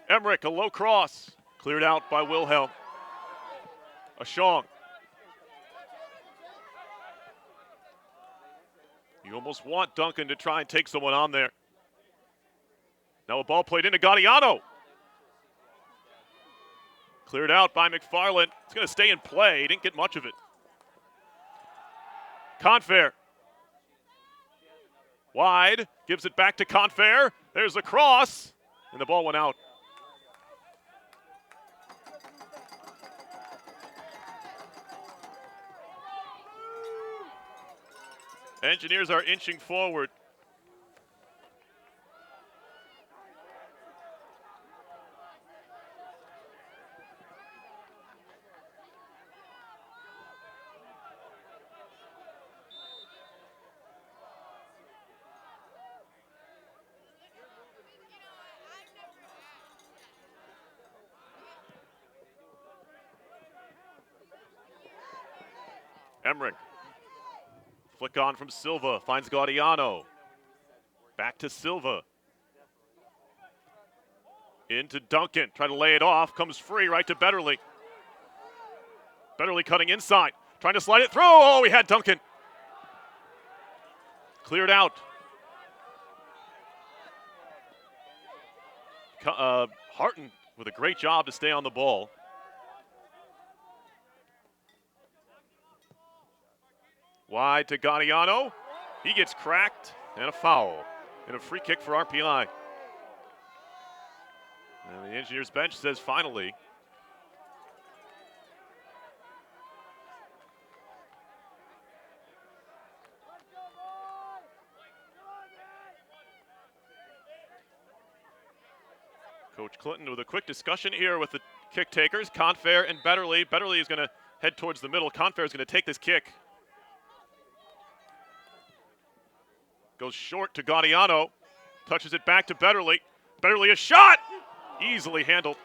Emmerich, a low cross. Cleared out by Wilhelm. Ashong. You almost want Duncan to try and take someone on there. Now a ball played into Gaudiano. Cleared out by McFarlane. It's going to stay in play. He didn't get much of it. Confair. Wide, gives it back to Confair. There's the cross, and the ball went out. Engineers are inching forward. Emmerich. Flick on from Silva. Finds Gaudiano. Back to Silva. Into Duncan. Try to lay it off. Comes free right to Betterly. Betterly cutting inside. Trying to slide it through. Oh, we had Duncan. Cleared out. Harton with a great job to stay on the ball. Wide to Gaudiano. He gets cracked and a foul. And a free kick for RPI. And the Engineers bench says finally. Coach Clinton with a quick discussion here with the kick takers, Confair and Betterly. Betterly is going to head towards the middle. Confair is going to take this kick. Goes short to Gaudiano. Touches it back to Betterly. Betterly a shot! Easily handled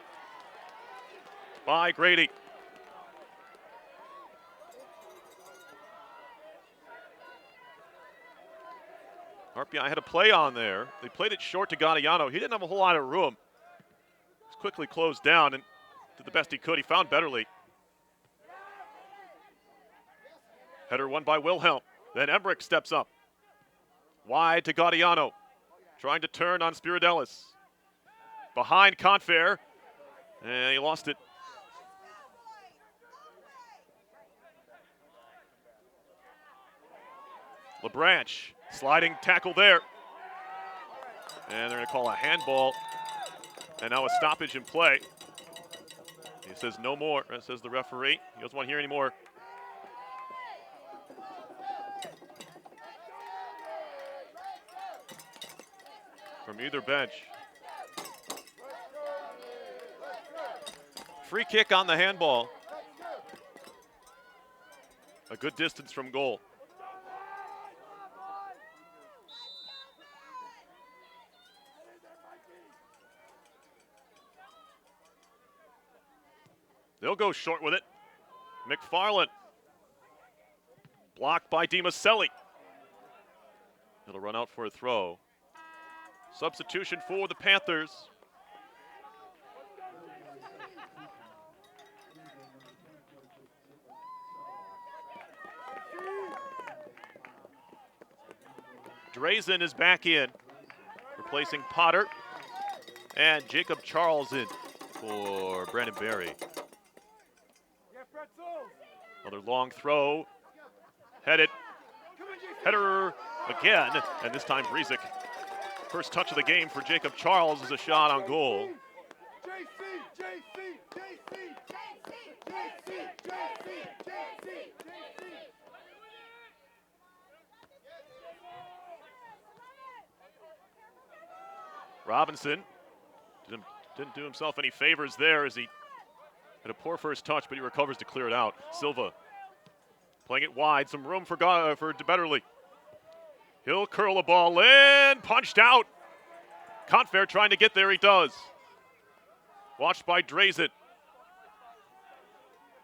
by Grady. RPI had a play on there. They played it short to Gaudiano. He didn't have a whole lot of room. He quickly closed down and did the best he could. He found Betterly. Header won by Wilhelm. Then Emmerich steps up. Wide to Gaudiano. Trying to turn on Spiridelis. Behind Confair. And he lost it. LeBranch. Sliding tackle there. And they're going to call a handball. And now a stoppage in play. He says no more, says the referee. He doesn't want to hear any more. From either bench. Free kick on the handball. a good distance from goal. They'll go short with it. McFarland. Blocked by DiMaselli. It'll run out for a throw. Substitution for the Panthers. Drazen is back in, replacing Potter. And Jacob Charles in for Brandon Berry. Another long throw. Headed. Header again, and this time Breezick. First touch of the game for Jacob Charles is a shot on goal. Robinson didn't do himself any favors there as he had a poor first touch, but he recovers to clear it out. Silva playing it wide, some room for DeBetterly. He'll curl the ball in, punched out. Confair trying to get there, he does. Watched by Drazen.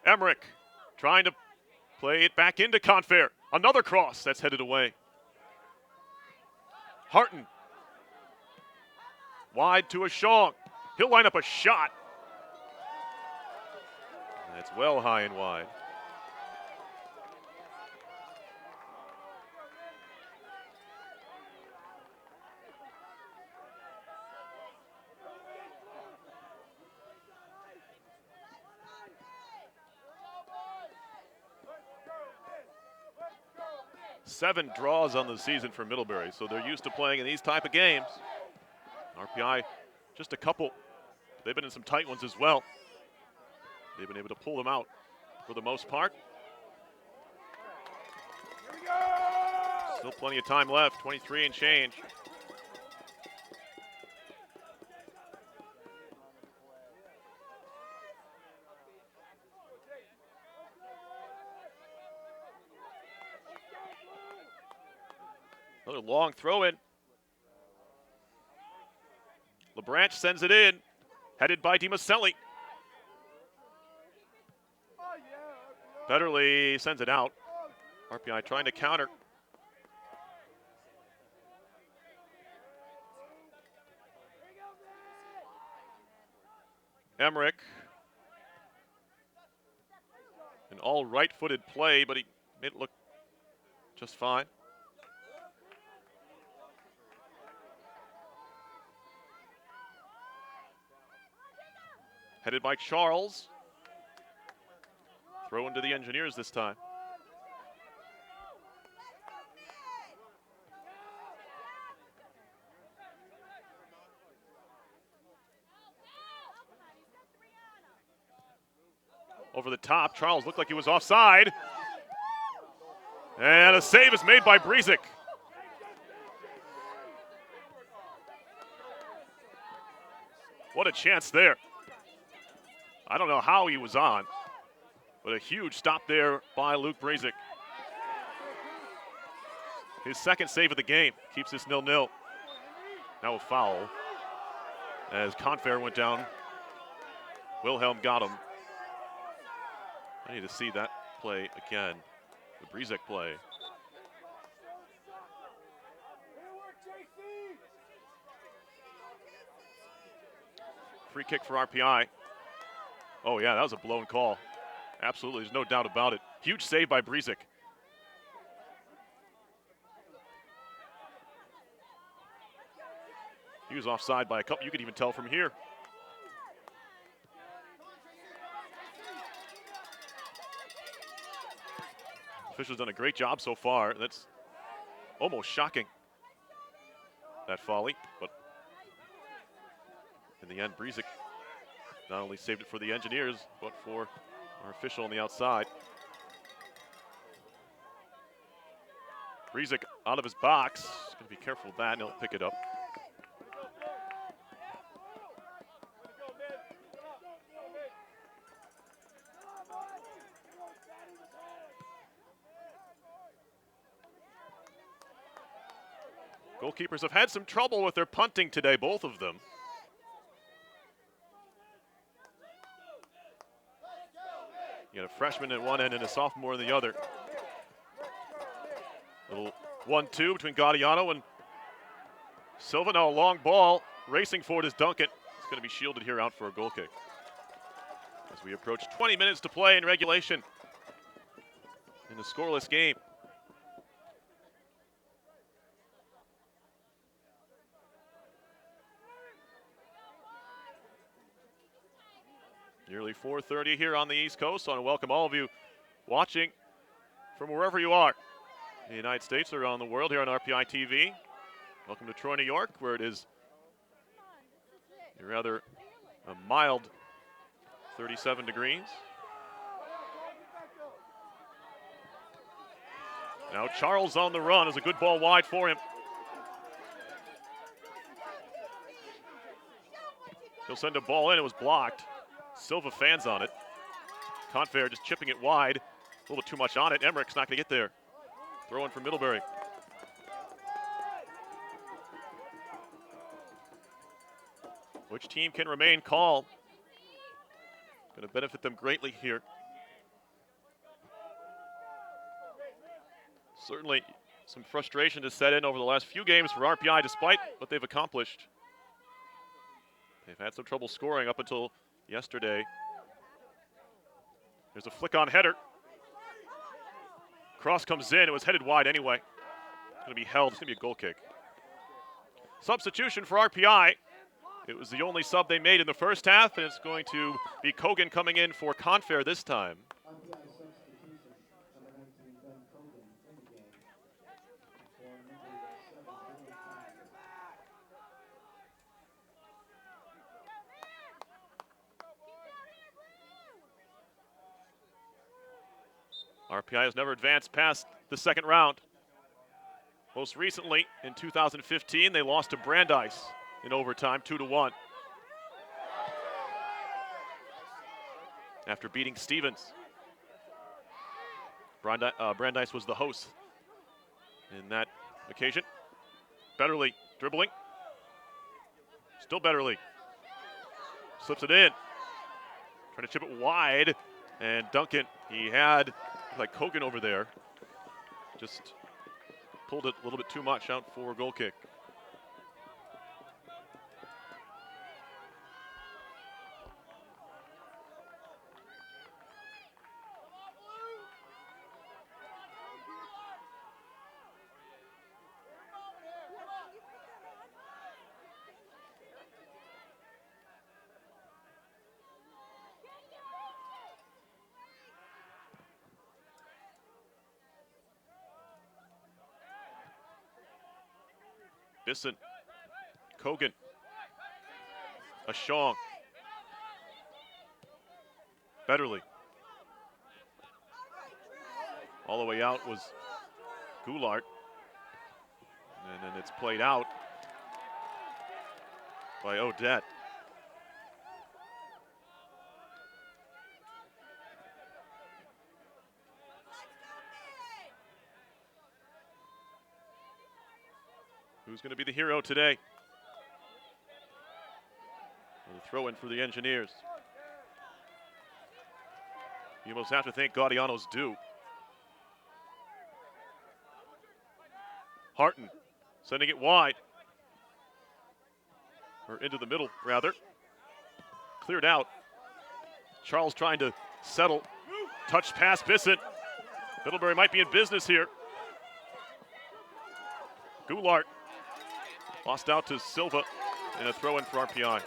Emmerich trying to play it back into Confair. Another cross that's headed away. Harton. Wide to Ashong. He'll line up a shot. That's well high and wide. Seven draws on the season for Middlebury, so they're used to playing in these type of games. RPI, just a couple. They've been in some tight ones as well. They've been able to pull them out for the most part. Still plenty of time left, 23 and change. Another long throw in. LeBranch sends it in, headed by DiMaselli. Betterly sends it out. RPI trying to counter. Emmerich. An all right-footed play, but he made it look just fine. Headed by Charles. Throw into the Engineers this time. Over the top, Charles looked like he was offside. And a save is made by Breezick. What a chance there. I don't know how he was on, but a huge stop there by Luke Breezick. His second save of the game keeps this 0-0. Now a foul as Confair went down. Wilhelm got him. I need to see that play again, the Breezick play. Free kick for RPI. Oh yeah, that was a blown call. Absolutely, there's no doubt about it. Huge save by Breezick. He was offside by a couple, you could even tell from here. Official's done a great job so far. That's almost shocking, that volley, but in the end, Breezick not only saved it for the Engineers, but for our official on the outside. Breezick out of his box. He's going to be careful with that, and he'll pick it up. Goalkeepers have had some trouble with their punting today, both of them. You got a freshman at one end and a sophomore in the other. Little 1-2 between Gaudiano and Silva. Now a long ball. Racing forward is Duncan. It's going to be shielded here out for a goal kick. As we approach 20 minutes to play in regulation in the scoreless game. Nearly 4:30 here on the East Coast. So I want to welcome all of you watching from wherever you are in the United States or around the world here on RPI TV. Welcome to Troy, New York, where it is a rather mild 37 degrees. Now Charles on the run is a good ball wide for him. He'll send a ball in. It was blocked. Silva fans on it. Confair just chipping it wide. A little bit too much on it. Emmerich's not going to get there. Throw in for Middlebury. Which team can remain calm? Going to benefit them greatly here. Certainly some frustration to set in over the last few games for RPI despite what they've accomplished. They've had some trouble scoring up until yesterday. There's a flick on header. Cross comes in. It was headed wide anyway. Going to be held. It's going to be a goal kick. Substitution for RPI. It was the only sub they made in the first half, and it's going to be Kogan coming in for Confair this time. RPI substitution, number 19, Ben Kogan in the game. For number 7, Billy Confair. RPI has never advanced past the second round. Most recently, in 2015, they lost to Brandeis in overtime, 2-1. After beating Stevens. Brandeis was the host in that occasion. Betterly dribbling. Still Betterly. Slips it in. Trying to chip it wide. And Duncan, he had like Kogan over there. Just pulled it a little bit too much out for a goal kick. Bisson, Kogan, Ashong, Betterly. All the way out was Goulart. And then it's played out by Odette. Who's going to be the hero today? The throw in for the Engineers. You almost have to think Gaudiano's due. Harton sending it wide. Or into the middle, rather. Cleared out. Charles trying to settle. Touch pass, Bisson. Middlebury might be in business here. Goulart. Lost out to Silva, and a throw in for RPI.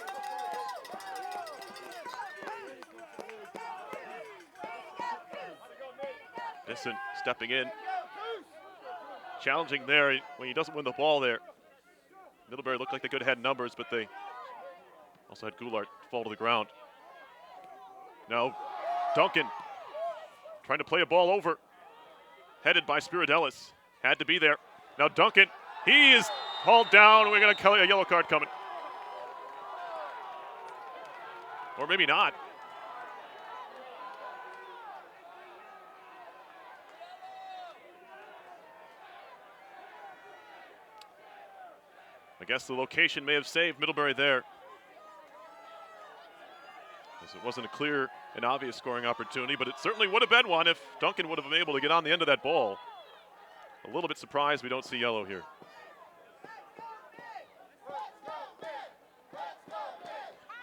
Bisson stepping in. Challenging there when he doesn't win the ball there. Middlebury looked like they could have had numbers, but they also had Goulart fall to the ground. Now, Duncan trying to play a ball over. Headed by Spiridelis. Had to be there. Now Duncan, he is hauled down. We're going to call a yellow card coming. Or maybe not. I guess the location may have saved Middlebury there, as it wasn't a clear and obvious scoring opportunity, but it certainly would have been one if Duncan would have been able to get on the end of that ball. A little bit surprised we don't see yellow here.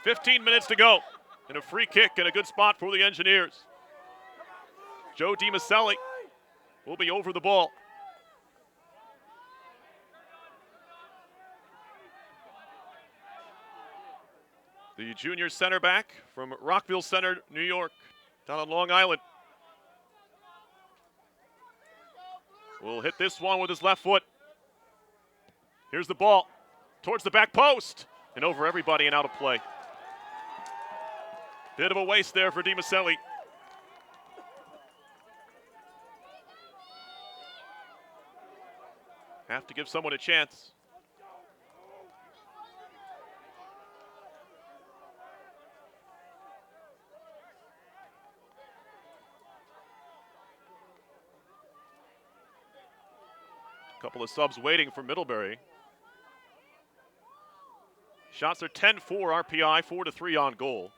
"15 minutes to go, and a free kick and a good spot for the Engineers. Joe DiMaselli will be over the ball. The junior center back from Rockville Center, New York, down on Long Island. Will hit this one with his left foot. Here's the ball towards the back post and over everybody and out of play. Bit of a waste there for DiMaselli. Have to give someone a chance. Couple of subs waiting for Middlebury. Shots are 10-4 RPI, 4-3 on goal.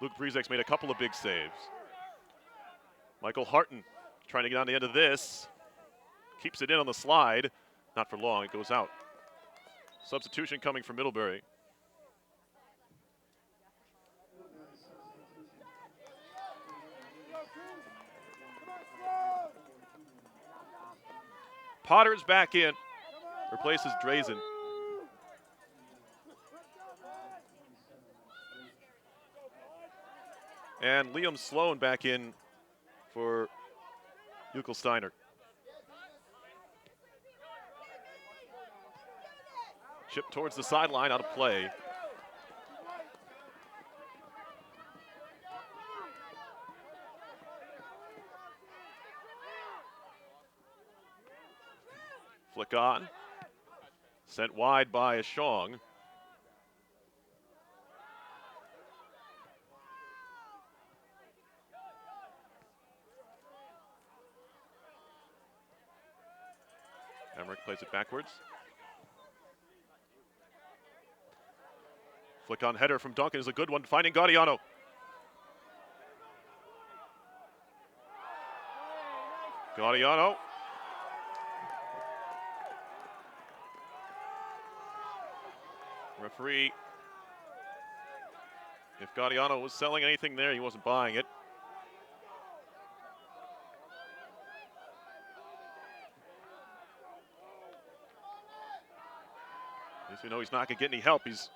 Luke Brizek's made a couple of big saves. Michael Harton trying to get on the end of this. Keeps it in on the slide. Not for long, it goes out. Substitution coming from Middlebury. Potter's back in, replaces Drazen. And Liam Sloan back in for Steiner. Chip towards the sideline, out of play. Flick on. Sent wide by Ashong. Emmerich plays it backwards. Flick on header from Duncan is a good one, finding Gaudiano. Gaudiano. Referee, if Gaudiano was selling anything there, he wasn't buying it. At least we know he's not going to get any help. He's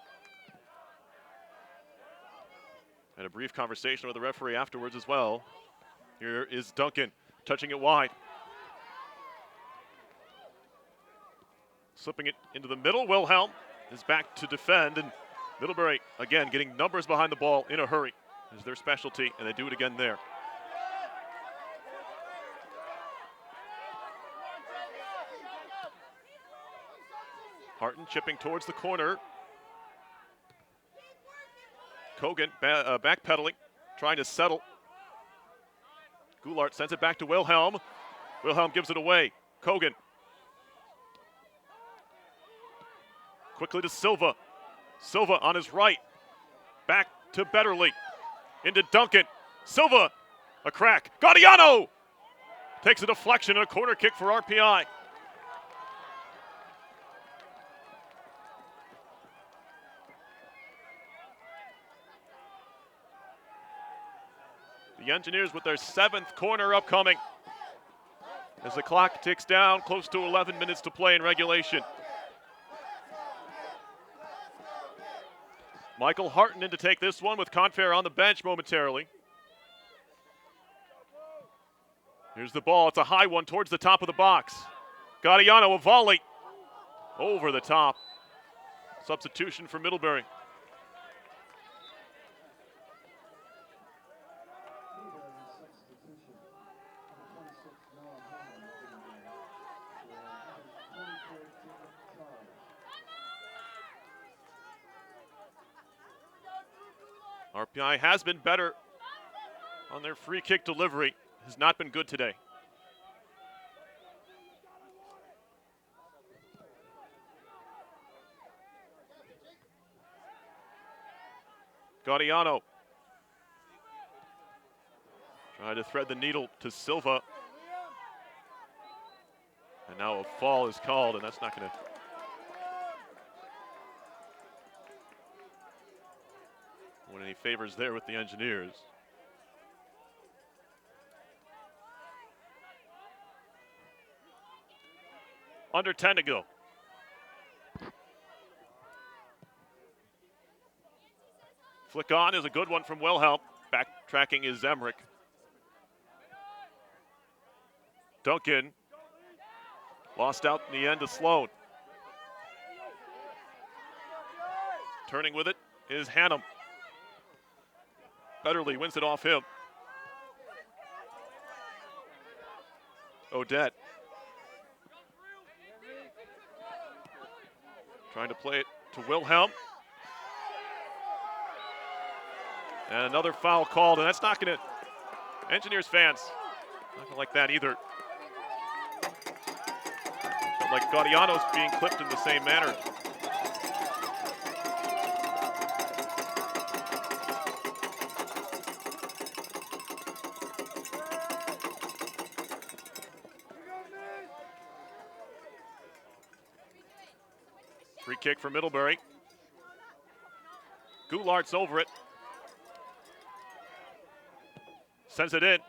had a brief conversation with the referee afterwards as well. Here is Duncan touching it wide. Slipping it into the middle. Wilhelm is back to defend, and Middlebury, again, getting numbers behind the ball in a hurry is their specialty, and they do it again there. Harton chipping towards the corner. Kogan backpedaling, trying to settle. Goulart sends it back to Wilhelm. Wilhelm gives it away. Kogan. Quickly to Silva. Silva on his right. Back to Betterly. Into Duncan. Silva. A crack. Gaudiano takes a deflection and a corner kick for RPI. The Engineers with their 7th corner upcoming as the clock ticks down, close to 11 minutes to play in regulation. Michael Harton in to take this one with Confair on the bench momentarily. Here's the ball. It's a high one towards the top of the box. Gaudiano, a volley over the top. Substitution for Middlebury. RPI has been better on their free kick delivery. Has not been good today. Gaudiano trying to thread the needle to Silva. And now a fall is called, and that's not going to win any favors there with the Engineers. Under 10 to go. Flick on is a good one from Wilhelm. Backtracking is Emmerich. Duncan lost out in the end to Sloan. Turning with it is Hannum. Betterly wins it off him. Odette trying to play it to Wilhelm. And another foul called, and that's not going to, Engineers fans, not going to like that either. Felt like Gaudiano's being clipped in the same manner. Free kick for Middlebury. Goulart's over it. Sends it in.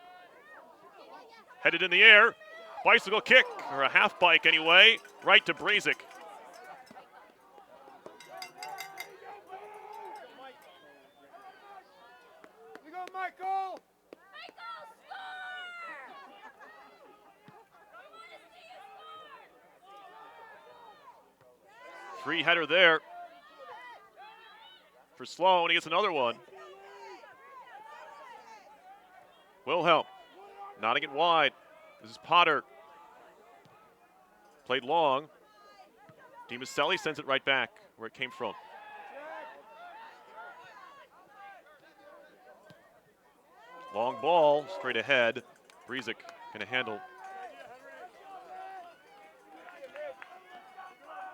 Headed in the air. Bicycle kick, or a half bike anyway, right to Brazic. You go, Michael! Free header there for Sloan. He gets another one. Wilhelm nodding it wide. This is Potter. Played long. DiMaselli sends it right back where it came from. Long ball, straight ahead. Breezic going to handle.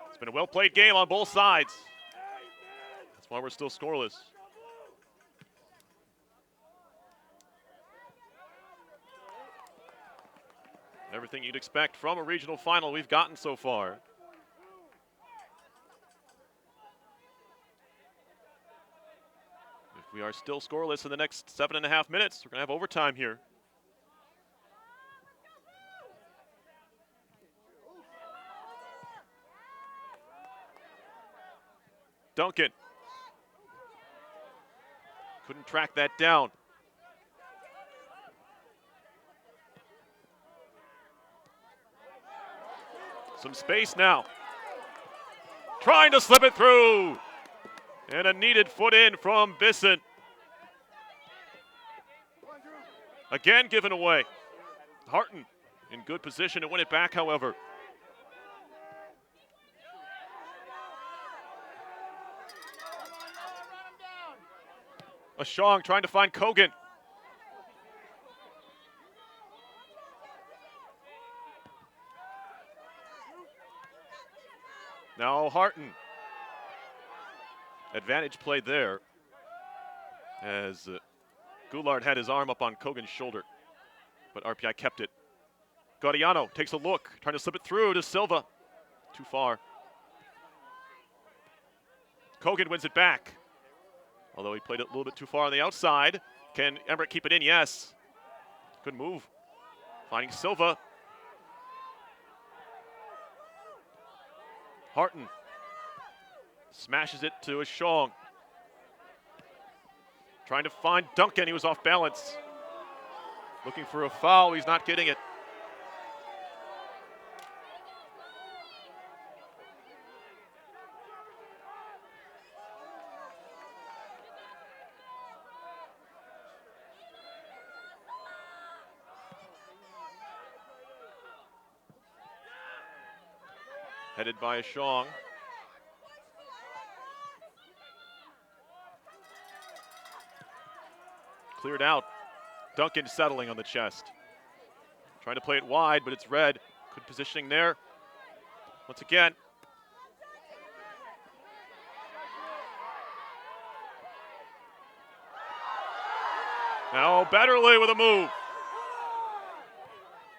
It's been a well-played game on both sides. That's why we're still scoreless. Everything you'd expect from a regional final we've gotten so far. If we are still scoreless in the next 7.5 minutes, we're going to have overtime here. Duncan. Couldn't track that down. Some space now. Trying to slip it through. And a needed foot in from Bisson. Again given away. Harton in good position to win it back, however. Ashong trying to find Kogan. Now Harton. Advantage played there as Goulart had his arm up on Kogan's shoulder, but RPI kept it. Gaudiano takes a look, trying to slip it through to Silva. Too far. Kogan wins it back, although he played it a little bit too far on the outside. Can Emmerich keep it in? Yes. Good move. Finding Silva. Harton smashes it to Ashong. Trying to find Duncan, he was off balance. Looking for a foul, he's not getting it. Headed by Ashong. Cleared out. Duncan settling on the chest. Trying to play it wide, but it's red. Good positioning there. Once again. Now Betterly with a move.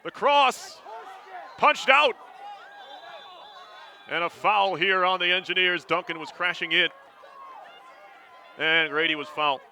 The cross, punched out. And a foul here on the Engineers. Duncan was crashing in. And Grady was fouled.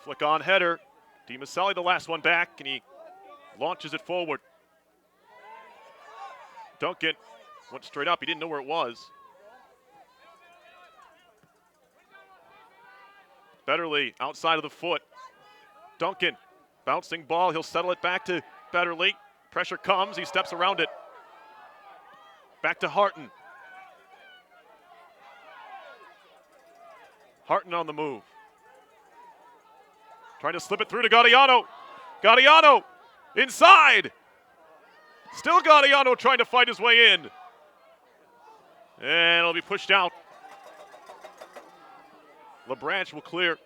Flick on header. DiMaselli the last one back, and he launches it forward. Duncan went straight up. He didn't know where it was. Betterly outside of the foot. Duncan bouncing ball. He'll settle it back to Betterly. Pressure comes. He steps around it. Back to Harton. Harton on the move. Trying to slip it through to Gaudiano. Gaudiano inside. Still Gaudiano trying to fight his way in. And it'll be pushed out. LeBranch will clear.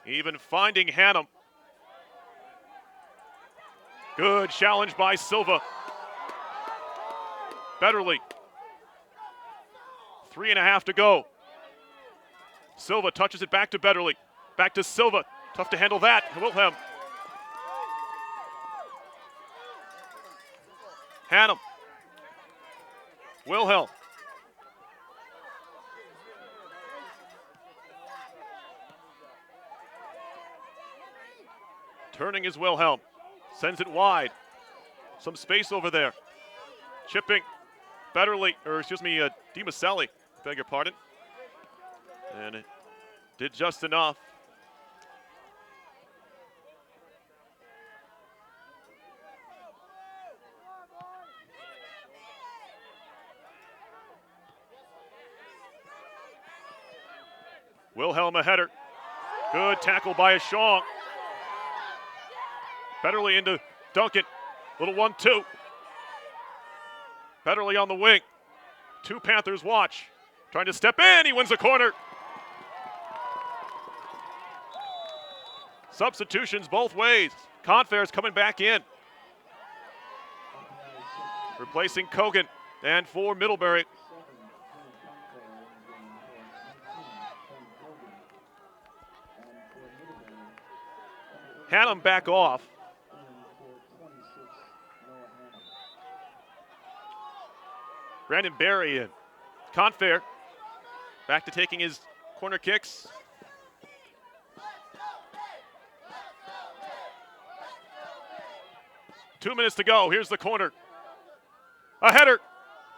Even finding Hannum. Good challenge by Silva. Betterly. 3.5 to go. Silva touches it back to Betterly. Back to Silva. Tough to handle that. Wilhelm. Hannum. Wilhelm. Turning is Wilhelm. Sends it wide. Some space over there. Chipping. Betterly, or excuse me, DiMaselli. Beg your pardon. And it did just enough. Wilhelm a header. Good tackle by Ashong. Betterly into Duncan. Little 1-2. Betterly on the wing. Two Panthers watch. Trying to step in. He wins the corner. Substitutions both ways. Confair's coming back in. Replacing Kogan. And for Middlebury. Hannum back off. Brandon Berry in. Confair back to taking his corner kicks. Two minutes to go. Here's the corner. A header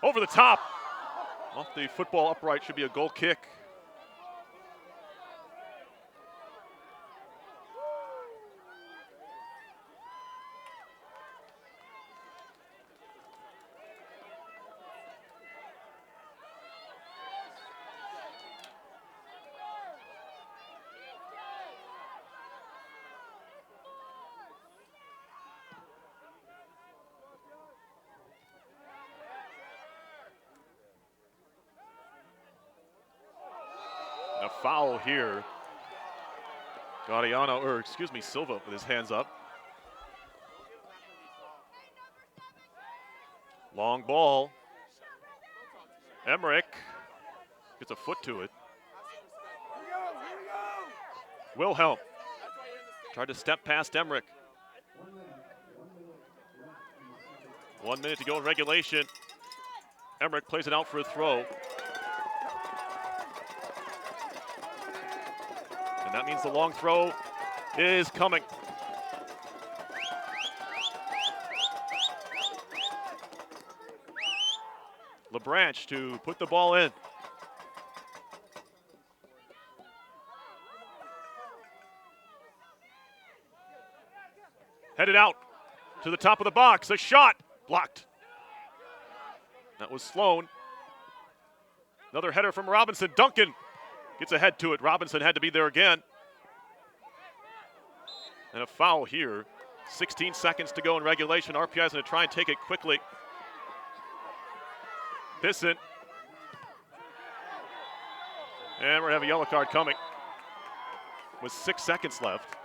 over the top. Off the football upright, should be a goal kick. A foul here. Gaudiano, or excuse me, Silva with his hands up. Long ball. Emmerich gets a foot to it. Wilhelm tried to step past Emmerich. 1 minute to go in regulation. Emmerich plays it out for a throw. And that means the long throw is coming. LeBranch to put the ball in. Headed out to the top of the box. A shot blocked. That was Sloan. Another header from Robinson. Duncan Gets ahead to it. Robinson had to be there again. And a foul here. 16 seconds to go in regulation. RPI is going to try and take it quickly. Bisson. And we're going to have a yellow card coming with 6 seconds left.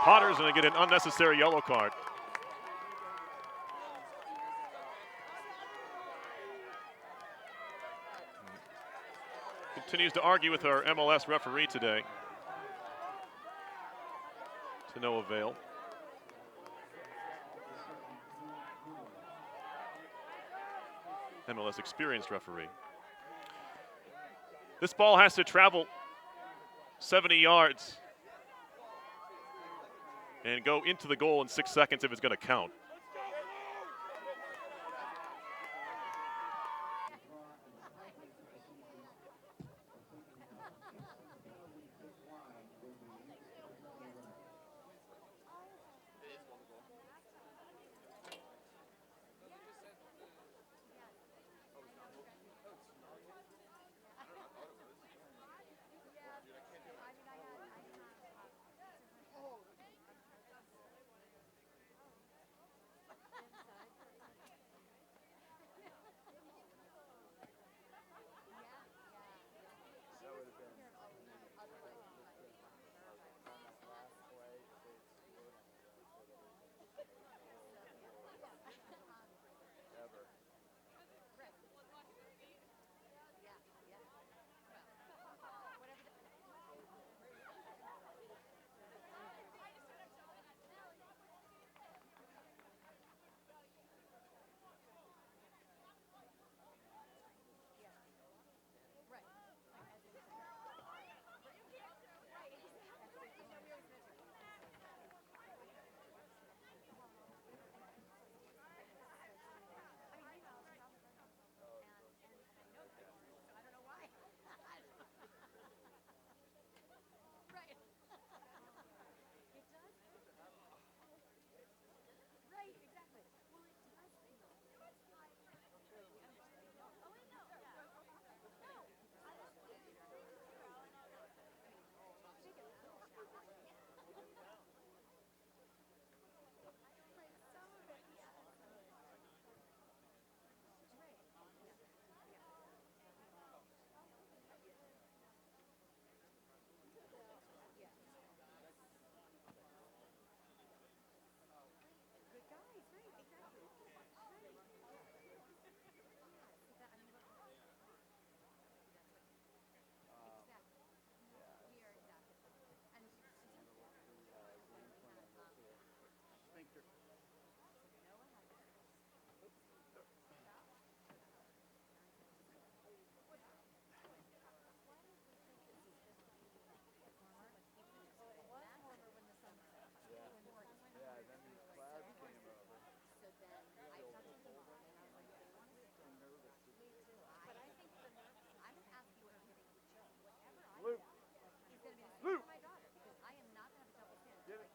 Potter's going to get an unnecessary yellow card. Continues to argue with our MLS referee today. To no avail. MLS experienced referee. This ball has to travel 70 yards and go into the goal in 6 seconds if it's going to count.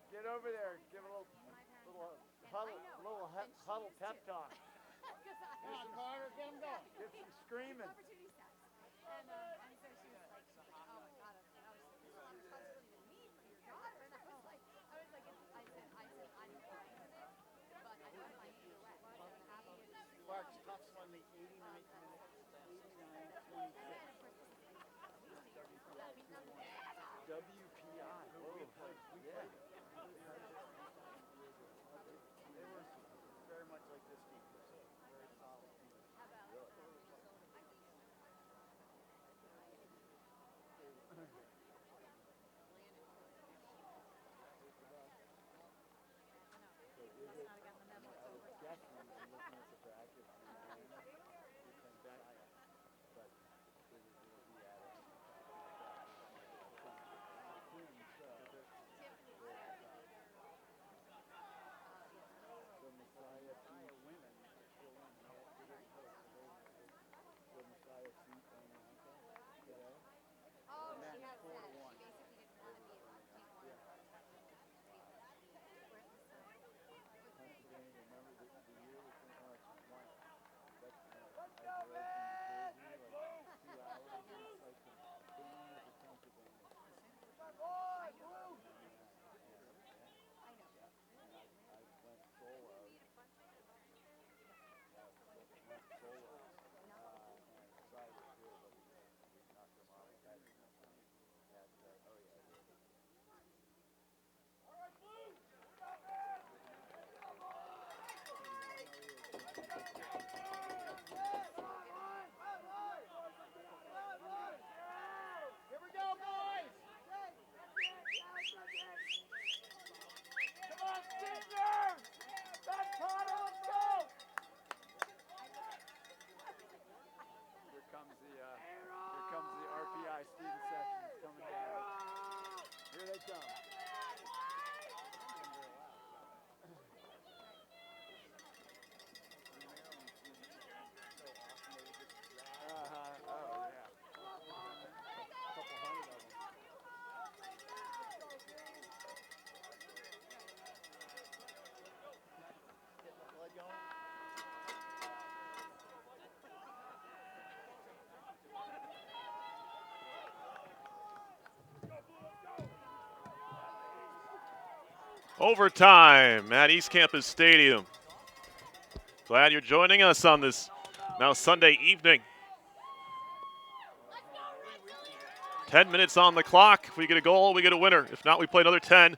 Get over there, give a little huddle pep talk. Come on, Carter, get him going. Get some screaming. And so she was like, oh my God, that was responsibility to me for your daughter. And I was like, I said, I'm fine with it, but I don't mind either way. I'm happy it's Clark's touched on the 89th minute, 89-26. WPI. Oh, yeah. They were very much like this team. Very solid team. Overtime at East Campus Stadium. Glad you're joining us on this now Sunday evening. 10 minutes on the clock. If we get a goal, we get a winner. If not, we play another 10.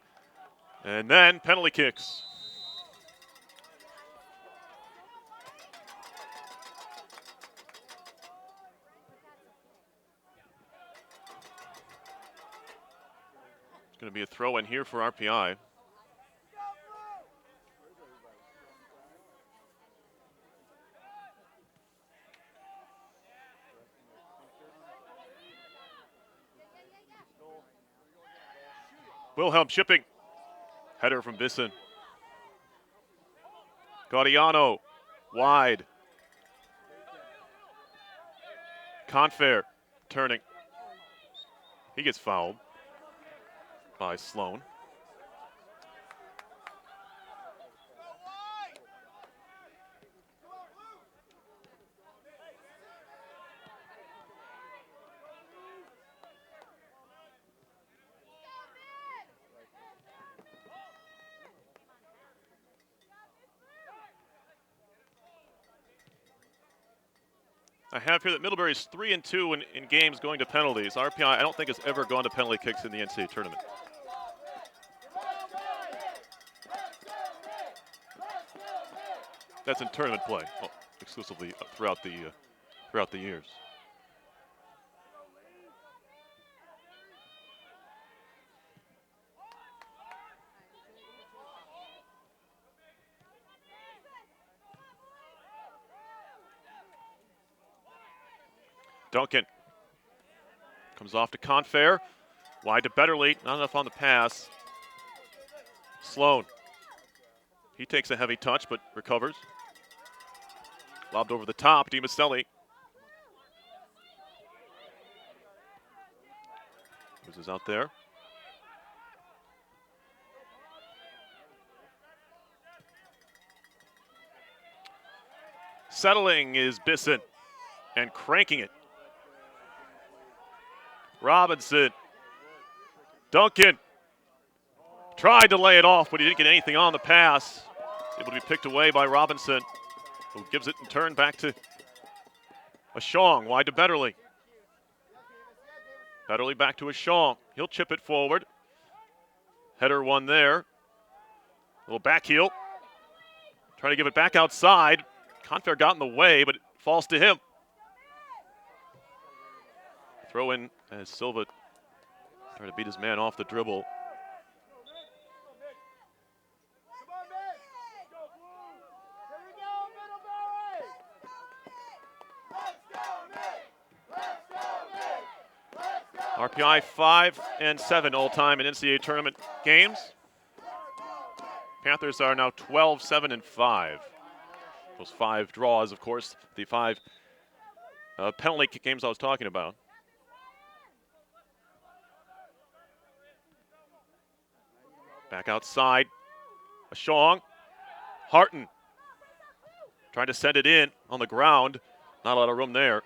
And then penalty kicks. It's going to be a throw in here for RPI. Wilhelm shipping. Header from Bisson. Gaudiano wide. Confair turning. He gets fouled by Sloan. I have here that Middlebury is 3-2 in games going to penalties. RPI, I don't think, has ever gone to penalty kicks in the NCAA tournament. That's in tournament play, exclusively throughout the years. Duncan comes off to Confair, wide to Betterly, not enough on the pass. Sloan, he takes a heavy touch but recovers. Lobbed over the top, DiMaselli. Loses out there. Settling is Bisson and cranking it. Robinson. Duncan tried to lay it off, but he didn't get anything on the pass. Able to be picked away by Robinson, who gives it in turn back to Ashong, wide to Betterly. Betterly back to Ashong. He'll chip it forward. Header one there. Little back heel. Trying to give it back outside. Confair got in the way, but it falls to him. Throw in as Silva trying to beat his man off the dribble. RPI 5-7 all-time in NCAA tournament games. Panthers are now 12-7-5. Those 5 draws, of course, the 5 penalty kick games I was talking about. Back outside, Ashong, Harton trying to send it in on the ground. Not a lot of room there.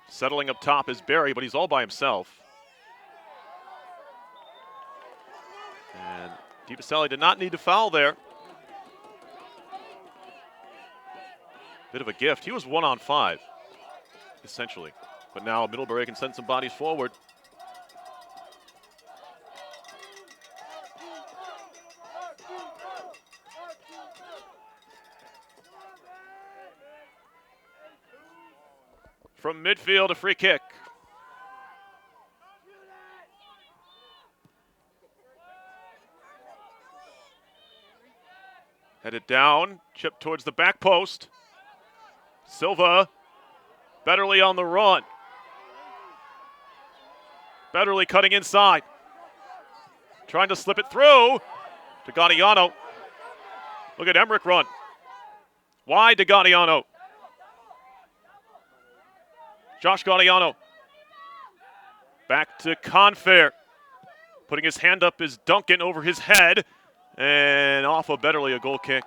Settling up top is Barry, but he's all by himself. And DiMaselli did not need to foul there. Bit of a gift. He was 1-on-5, essentially. But now Middlebury can send some bodies forward. From midfield, a free kick. Headed down, chip towards the back post. Silva Betterly on the run. Betterly cutting inside. Trying to slip it through to Gaudiano. Look at Emmerich run. Wide to Gaudiano. Josh Gaudiano. Back to Confair. Putting his hand up is Duncan over his head. And off of Betterly, a goal kick.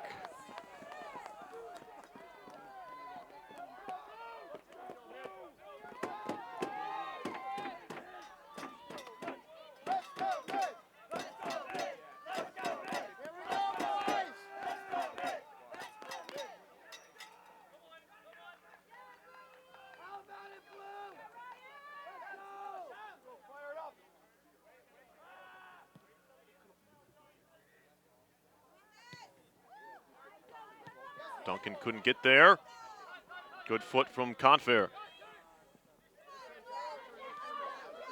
Duncan couldn't get there. Good foot from Confair.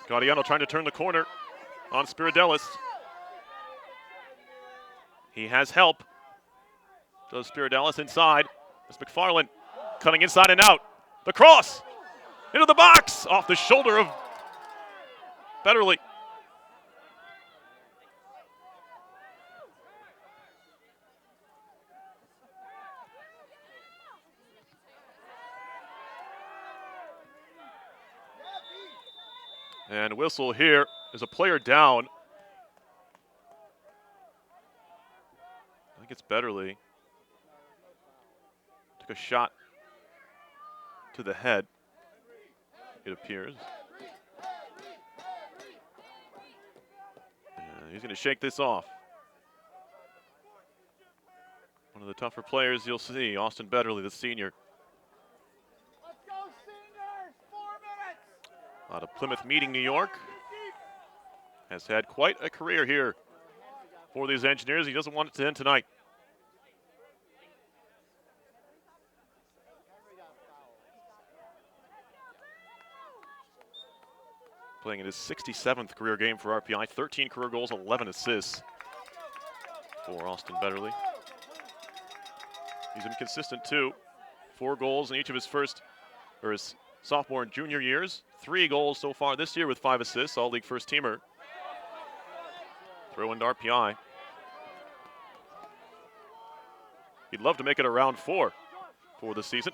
Gaudiano trying to turn the corner on Spiridelis. He has help. Does Spiridelis inside. It's McFarland cutting inside and out. The cross into the box off the shoulder of Betterly. And whistle here is a player down. I think it's Betterly. Took a shot to the head, it appears. And he's going to shake this off. One of the tougher players you'll see, Austin Betterly, the senior. Out of Plymouth Meeting, New York. Has had quite a career here for these Engineers. He doesn't want it to end tonight. Playing in his 67th career game for RPI. 13 career goals, 11 assists for Austin Betterly. He's been consistent too. 4 goals in each of his his sophomore and junior years. 3 goals so far this year with 5 assists, all-league first-teamer. Throw into RPI. He'd love to make it a round 4 for the season.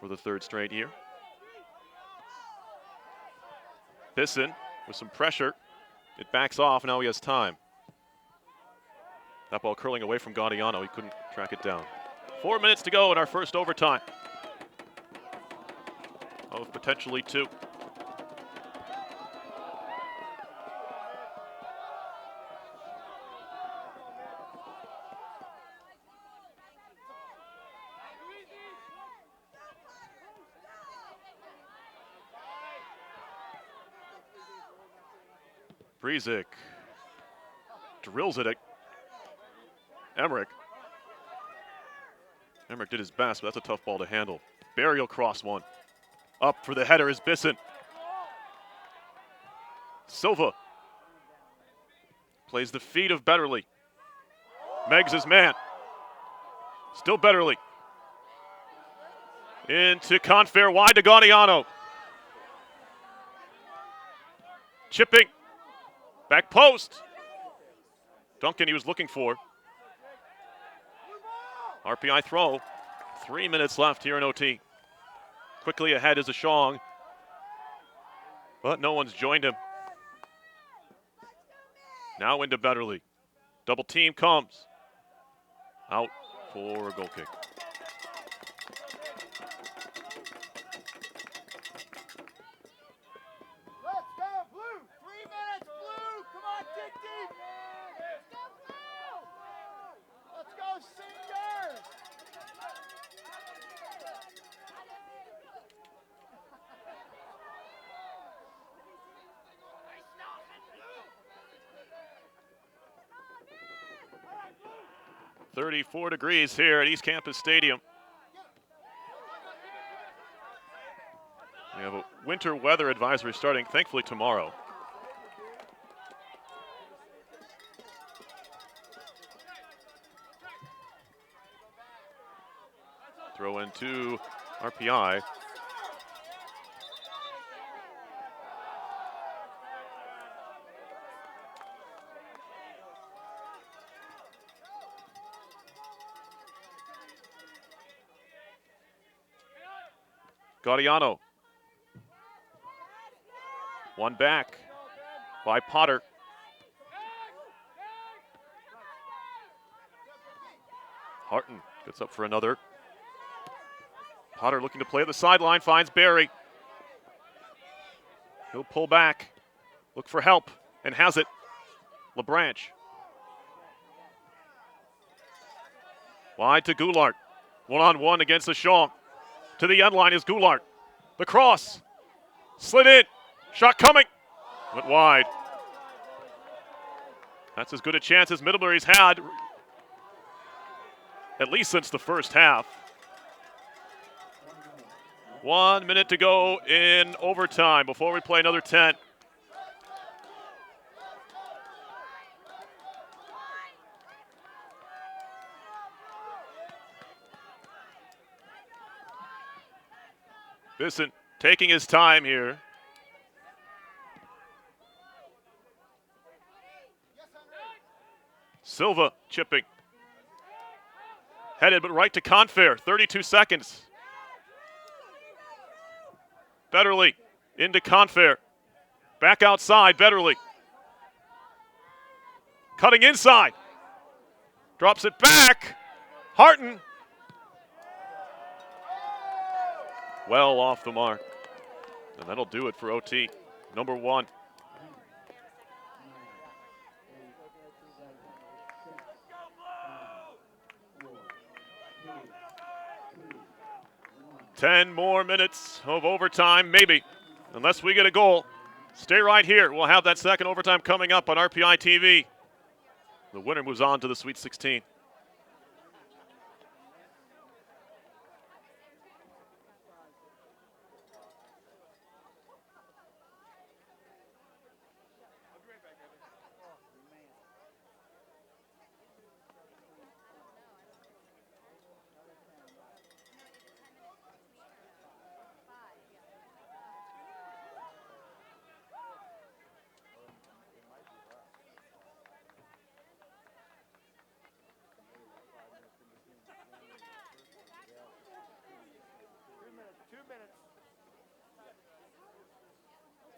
For the 3rd straight year. Bisson with some pressure. It backs off, now he has time. That ball curling away from Gaudiano, he couldn't track it down. 4 minutes to go in our first overtime. Of potentially 2. Brezik drills it at Emmerich. Emmerich did his best, but that's a tough ball to handle. Barry will cross one. Up for the header is Bisson. Silva plays the feet of Betterly. Meggs his man. Still Betterly. Into Confair, wide to Gaudiano. Chipping. Back post. Duncan he was looking for. RPI throw. 3 minutes left here in OT. Quickly ahead is Ashong. But no one's joined him. Now into Betterly. Double team comes. Out for a goal kick. Let's go, Blue! 3 minutes, Blue! Come on, dig deep! Let's go, seniors! 34 degrees here at East Campus Stadium. We have a winter weather advisory starting, thankfully, tomorrow. Throw in to RPI. Gaudiano. One back by Potter. Harton gets up for another. Potter looking to play at the sideline, finds Barry. He'll pull back, look for help, and has it. LeBranch. Wide to Goulart. One-on-one against Lachon. To the end line is Goulart. The cross. Slid in. Shot coming. Went wide. That's as good a chance as Middlebury's had, at least since the first half. 1 minute to go in overtime before we play another 10. Bisson taking his time here. Silva chipping. Headed but right to Confair, 32 seconds. Betterly into Confair. Back outside, Betterly. Cutting inside. Drops it back. Harton. Well off the mark. And that'll do it for OT. Number 1. Ten more minutes of overtime, maybe, unless we get a goal. Stay right here. We'll have that second overtime coming up on RPI TV. The winner moves on to the Sweet 16.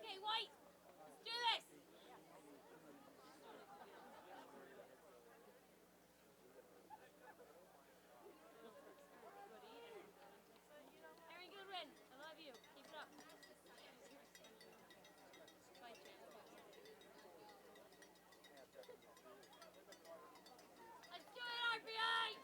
Okay, White, let's do this. Aaron Goodwin, I love you. Keep it up. Let's do it, RPI!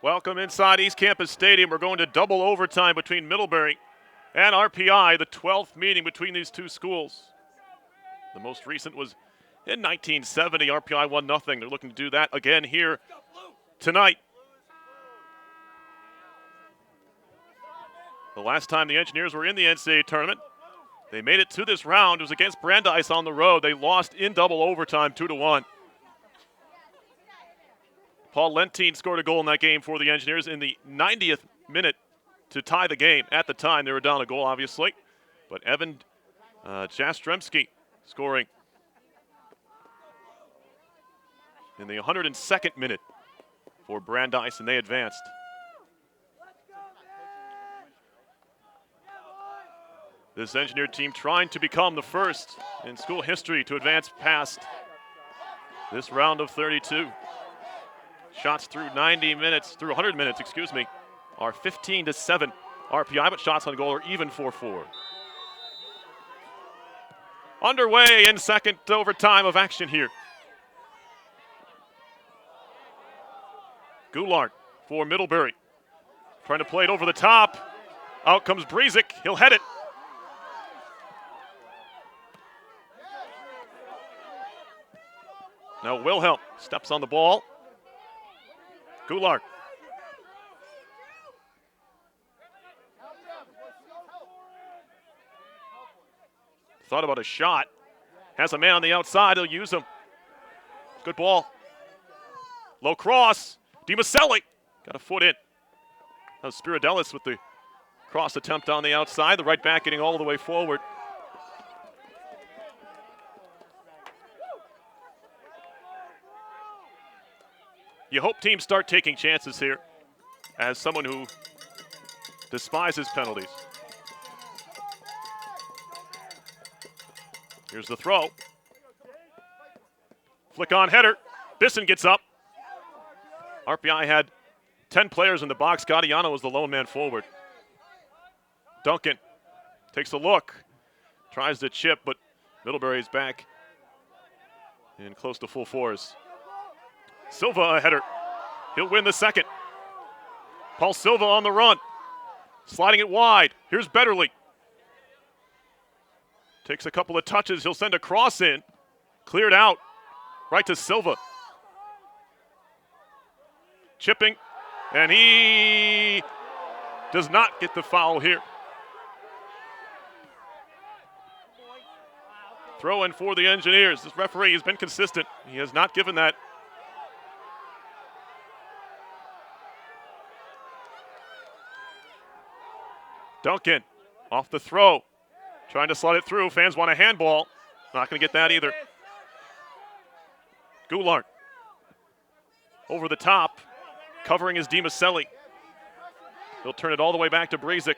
Welcome inside East Campus Stadium. We're going to double overtime between Middlebury and RPI, the 12th meeting between these two schools. The most recent was in 1970. RPI won nothing. They're looking to do that again here tonight. The last time the Engineers were in the NCAA tournament, they made it to this round. It was against Brandeis on the road. They lost in double overtime 2-1. Paul Lentine scored a goal in that game for the Engineers in the 90th minute to tie the game. At the time, they were down a goal, obviously. But Evan Jastremski scoring in the 102nd minute for Brandeis, and they advanced. This Engineer team trying to become the first in school history to advance past this round of 32. Shots through 100 minutes, are 15-7 RPI, but shots on goal are even 4-4. Underway in second overtime of action here. Goulart for Middlebury. Trying to play it over the top. Out comes Breezik. He'll head it. Now Wilhelm steps on the ball. Goulart. Thought about a shot. Has a man on the outside. He'll use him. Good ball. Low cross. DiMaselli got a foot in. That was Spiridelis with the cross attempt on the outside. The right back getting all the way forward. You hope teams start taking chances here as someone who despises penalties. Here's the throw. Flick on header. Bisson gets up. RPI had 10 players in the box. Gaudiano was the lone man forward. Duncan takes a look. Tries to chip, but Middlebury's back in close to full force. Silva a header. He'll win the second. Paul Silva on the run. Sliding it wide. Here's Betterly. Takes a couple of touches. He'll send a cross in. Cleared out. Right to Silva. Chipping. And he does not get the foul here. Throw in for the Engineers. This referee has been consistent. He has not given that. Duncan off the throw. Trying to slide it through. Fans want a handball. Not going to get that either. Goulart. Over the top. Covering is DiMaselli. He'll turn it all the way back to Breezik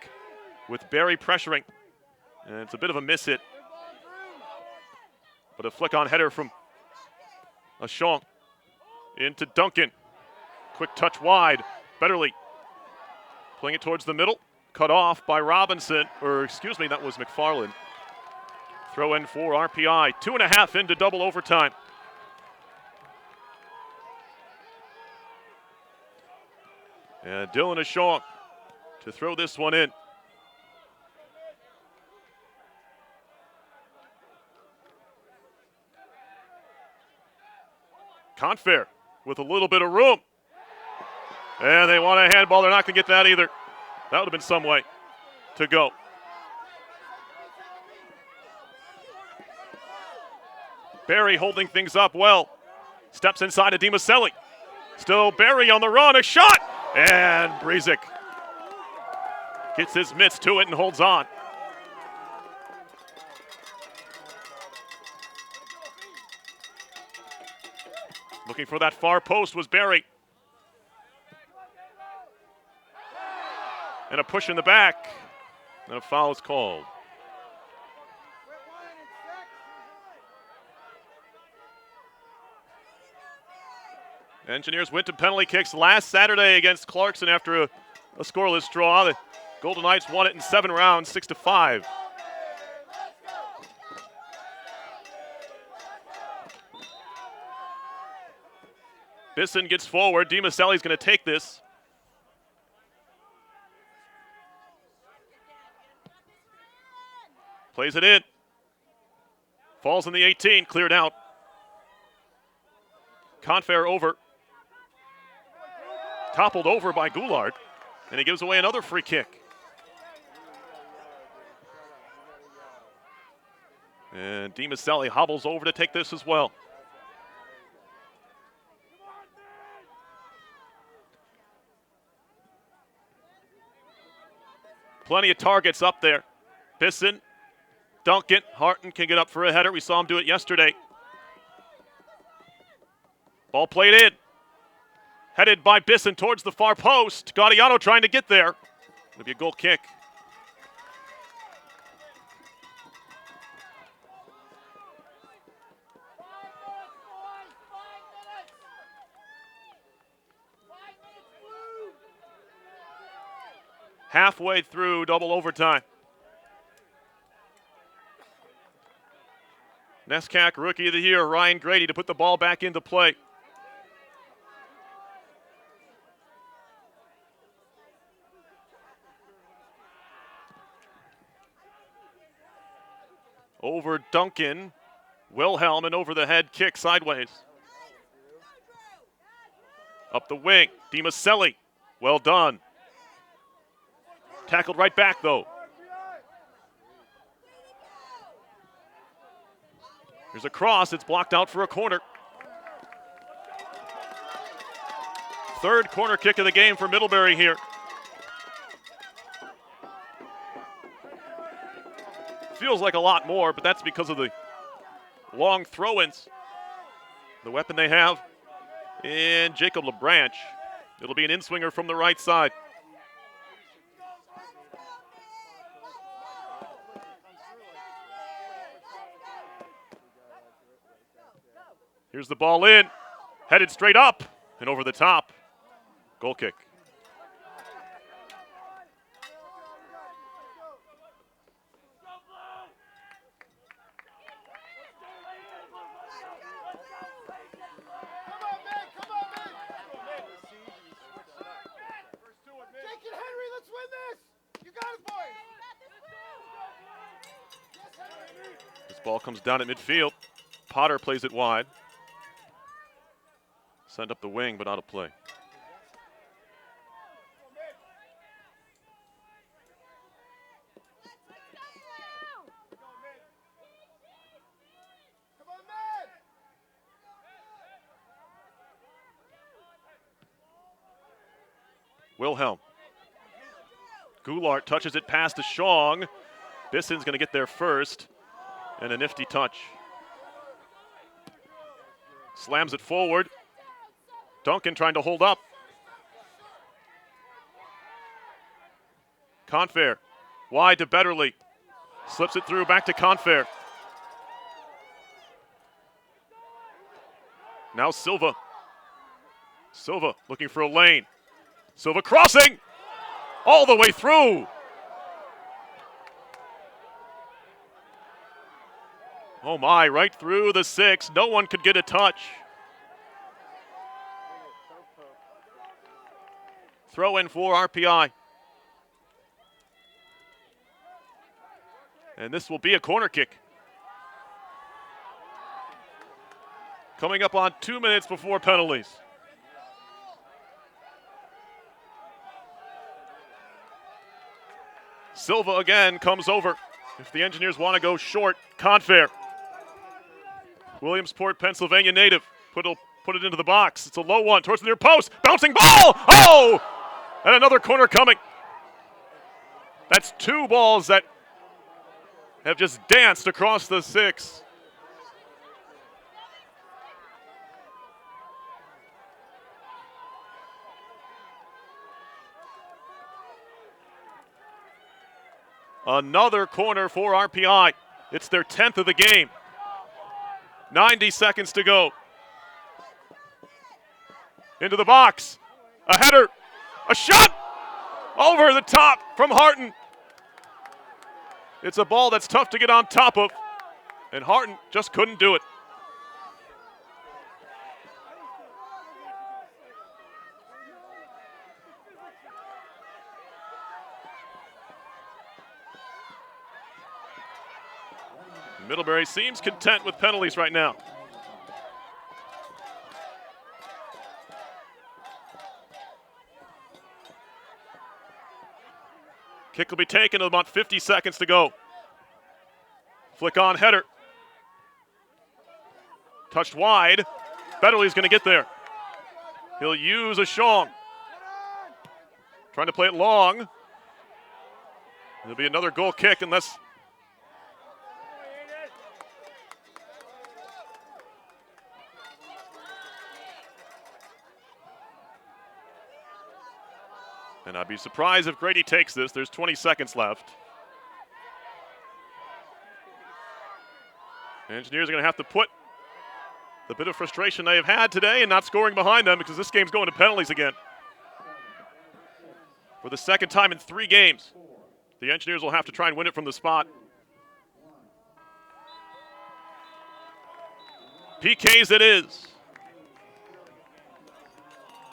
with Barry pressuring. And it's a bit of a miss hit. But a flick on header from Ashong. Into Duncan. Quick touch wide. Betterly. Playing it towards the middle. Cut off by Robinson. That was McFarland. Throw in for RPI. 2.5 into double overtime. And Dylan Ashong to throw this one in. Confair with a little bit of room. And they want a handball. They're not going to get that either. That would have been some way to go. Barry holding things up well. Steps inside of DiMaselli. Still Barry on the run. A shot. And Breezik gets his mitts to it and holds on. Looking for that far post was Barry. And a push in the back. And a foul is called. Engineers went to penalty kicks last Saturday against Clarkson after a scoreless draw. The Golden Knights won it in 7 rounds, 6-5. Bisson gets forward. DiMaselli's going to take this. Plays it in. Falls in the 18, cleared out. Confair over. Toppled over by Goulart, and he gives away another free kick. And DiMaselli hobbles over to take this as well. Plenty of targets up there. Bisson, Duncan, Harton can get up for a header. We saw him do it yesterday. Ball played in. Headed by Bisson towards the far post. Gaudiano trying to get there. It'll be a goal kick. halfway through double overtime. NESCAC Rookie of the Year, Ryan Grady, to put the ball back into play. Over Duncan. Wilhelm, and over the head kick sideways. Up the wing, DiMaselli. Well done. Tackled right back, though. Here's a cross. It's blocked out for a corner. Third corner kick of the game for Middlebury here. Feels like a lot more, but that's because of the long throw-ins. The weapon they have in Jacob LeBranch. It'll be an in-swinger from the right side. Here's the ball in, headed straight up and over the top. Goal kick. This ball comes down at midfield. Potter plays it wide. Send up the wing, but out of play. Wilhelm. Goulart touches it past to Shong. Bisson's going to get there first. And a nifty touch. Slams it forward. Duncan trying to hold up. Confair. Wide to Betterly. Slips it through back to Confair. Now Silva. Silva looking for a lane. Silva crossing. All the way through. Oh my, right through the 6. No one could get a touch. Throw in for RPI. And this will be a corner kick. Coming up on 2 minutes before penalties. Silva again comes over. If the Engineers want to go short, Confair. Williamsport, Pennsylvania native. Put it into the box. It's a low one towards the near post. Bouncing ball! Oh! And another corner coming. That's 2 balls that have just danced across the 6. Another corner for RPI. It's their 10th of the game. 90 seconds to go. Into the box. A header. A shot. Over the top from Harton. It's a ball that's tough to get on top of. And Harton just couldn't do it. Middlebury seems content with penalties right now. Kick will be taken with about 50 seconds to go. Flick on header. Touched wide. Betterly's going to get there. He'll use a Shong. Trying to play it long. There'll be another goal kick unless... And I'd be surprised if Grady takes this. There's 20 seconds left. Engineers are going to have to put the bit of frustration they have had today and not scoring behind them because this game's going to penalties again. For for the second time in 3 games. The Engineers will have to try and win it from the spot. PKs it is.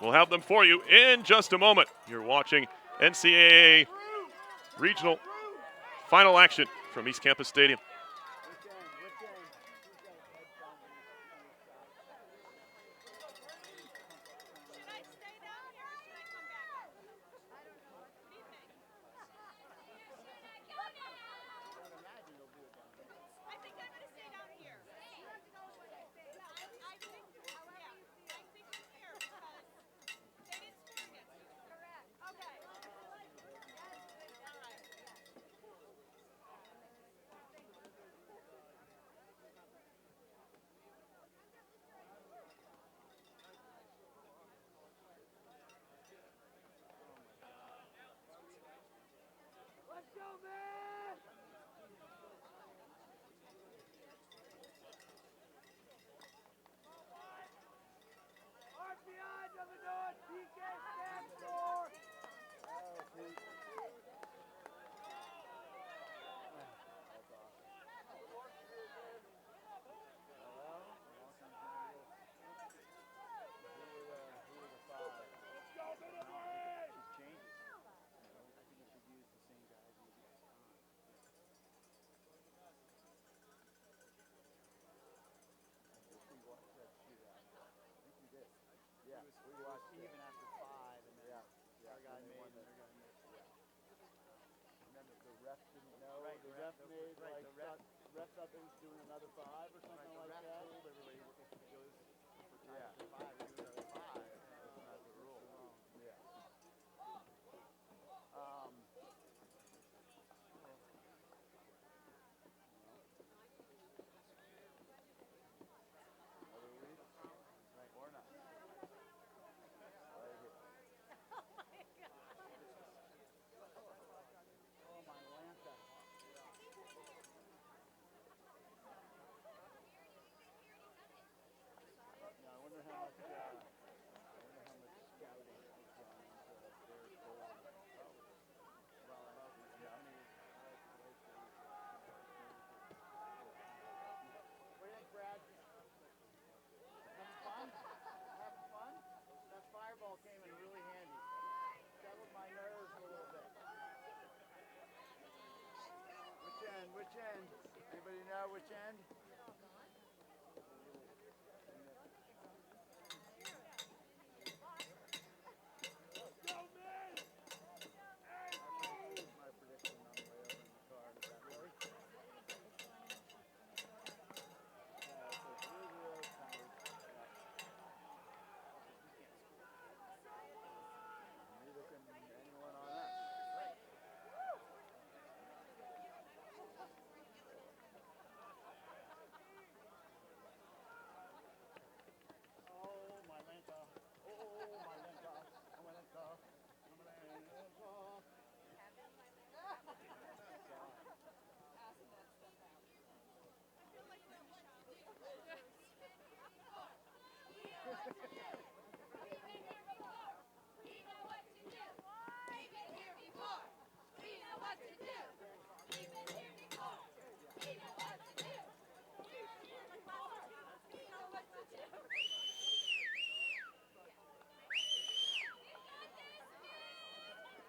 We'll have them for you in just a moment. You're watching NCAA Regional Final Action from East Campus Stadium. Should I stay down here or should I come back up? I don't know. What do you think? I think I'm going to stay down here. You have to go where they say. Yeah, I think it's fair because they didn't score against us. Correct. Okay. All right. Let's go, man! RPI doesn't do it. PK stands for. Ref thought they was doing another 5 or something like that. Told everybody if it goes for time for 5, we do another 5. That's not the rule. Yeah. Other week, right or not. Right here. Oh my Lanta. I wonder how much scouting has gone into their goal. Well, I mean, what do you think, Brad? Having fun? Having fun? That fireball came in really handy. Settled my nerves a little bit. Which end? Which end? Anybody know which end? My prediction on the way over in the car. Is that really? Yeah, it says 0-0 tied. Neither can anyone on us. Oh, my Lanta. Oh, my Lanta. Oh, my Lanta. Oh, my Lanta.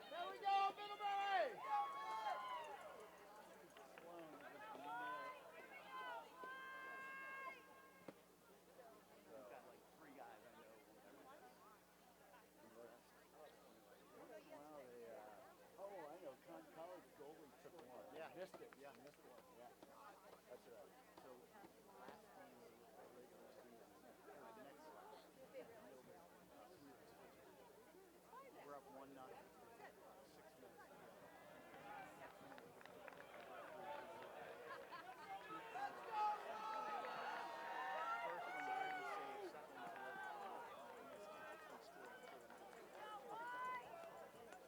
There we go, Middlebury! Got like 3 guys I know. Oh, I know. College goalie took one. Yeah, missed it. Yeah, missed one. Yeah, that's right. So last game of the regular season, next we're up 1-0. 6 minutes to go.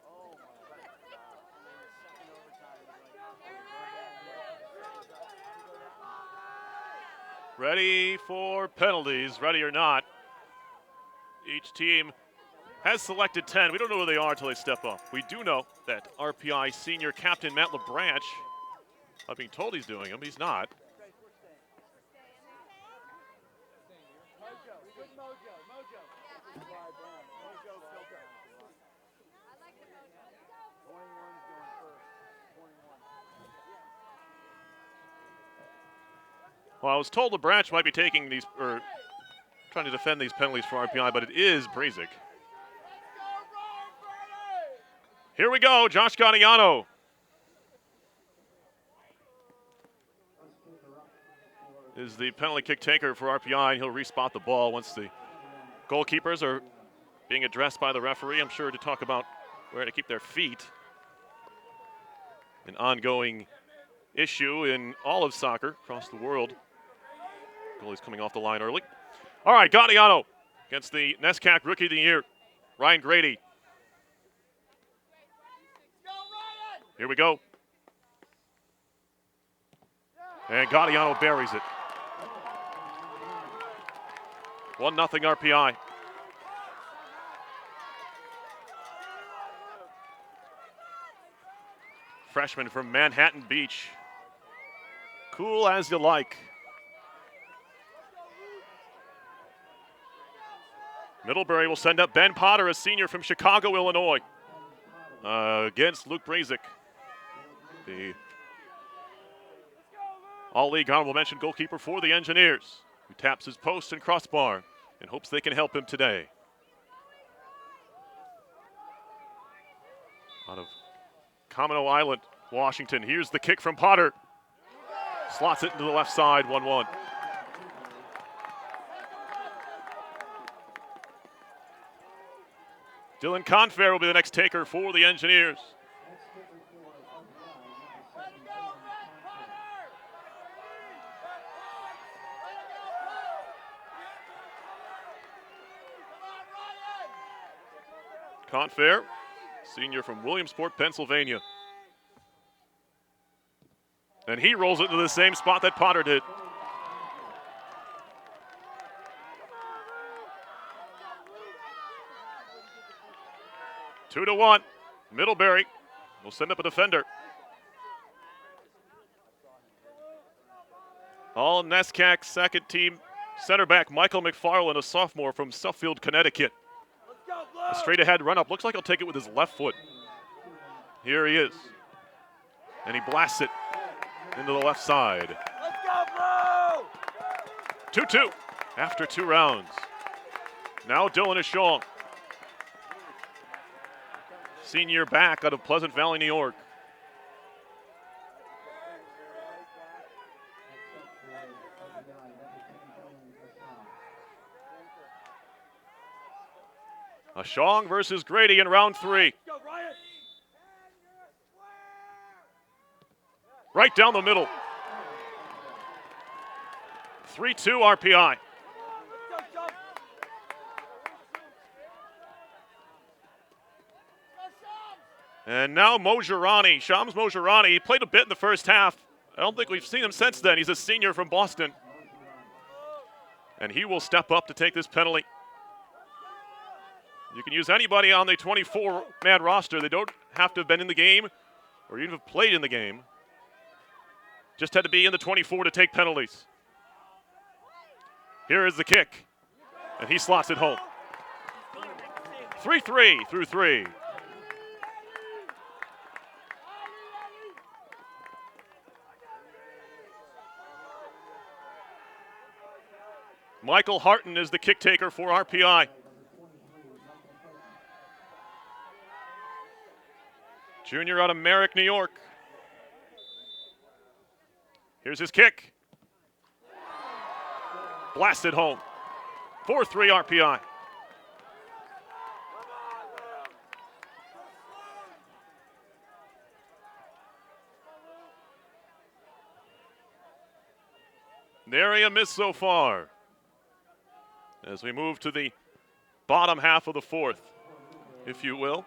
Oh my God. And then the second overtime was Ready for penalties, ready or not. Each team has selected 10. We don't know who they are until they step up. We do know that RPI senior captain Matt LeBranch, I'm being told he's doing them, he's not. Well, I was told LeBranch might be taking these, or trying to defend these penalties for RPI, but it is Brazic. Here we go, Josh Gaudiano. Is the penalty kick taker for RPI, and he'll respot the ball once the goalkeepers are being addressed by the referee, I'm sure, to talk about where to keep their feet. An ongoing issue in all of soccer across the world. Goalie's coming off the line early. All right, Gaudiano against the NESCAC Rookie of the Year, Ryan Grady. Here we go. And Gaudiano buries it. 1-0 RPI. Freshman from Manhattan Beach. Cool as you like. Middlebury will send up Ben Potter, a senior from Chicago, Illinois, against Luke Brazic. The all-league honorable mention goalkeeper for the Engineers, who taps his post and crossbar and hopes they can help him today. Out of Comino Island, Washington. Here's the kick from Potter. Slots it into the left side, 1-1. Dylan Confair will be the next taker for the Engineers. Confair, senior from Williamsport, Pennsylvania. And he rolls it to the same spot that Potter did. Two to 1. Middlebury will send up a defender. All NESCAC second team center back Michael McFarland, a sophomore from Suffield, Connecticut. A straight ahead run up. Looks like he'll take it with his left foot. Here he is. And he blasts it into the left side. 2-2 after 2 rounds. Now Dylan Ashong, senior back out of Pleasant Valley, New York. Ashong versus Grady in round 3. Right down the middle. 3-2 RPI. And now Mojerani, Shams Mojerani. He played a bit in the first half. I don't think we've seen him since then. He's a senior from Boston. And he will step up to take this penalty. You can use anybody on the 24-man roster. They don't have to have been in the game or even have played in the game. Just had to be in the 24 to take penalties. Here is the kick. And he slots it home. 3-3 through 3. Michael Harton is the kick taker for RPI. Junior out of Merrick, New York. Here's his kick. Blasted home. 4-3 RPI. Nary a miss so far. As we move to the bottom half of the fourth, if you will.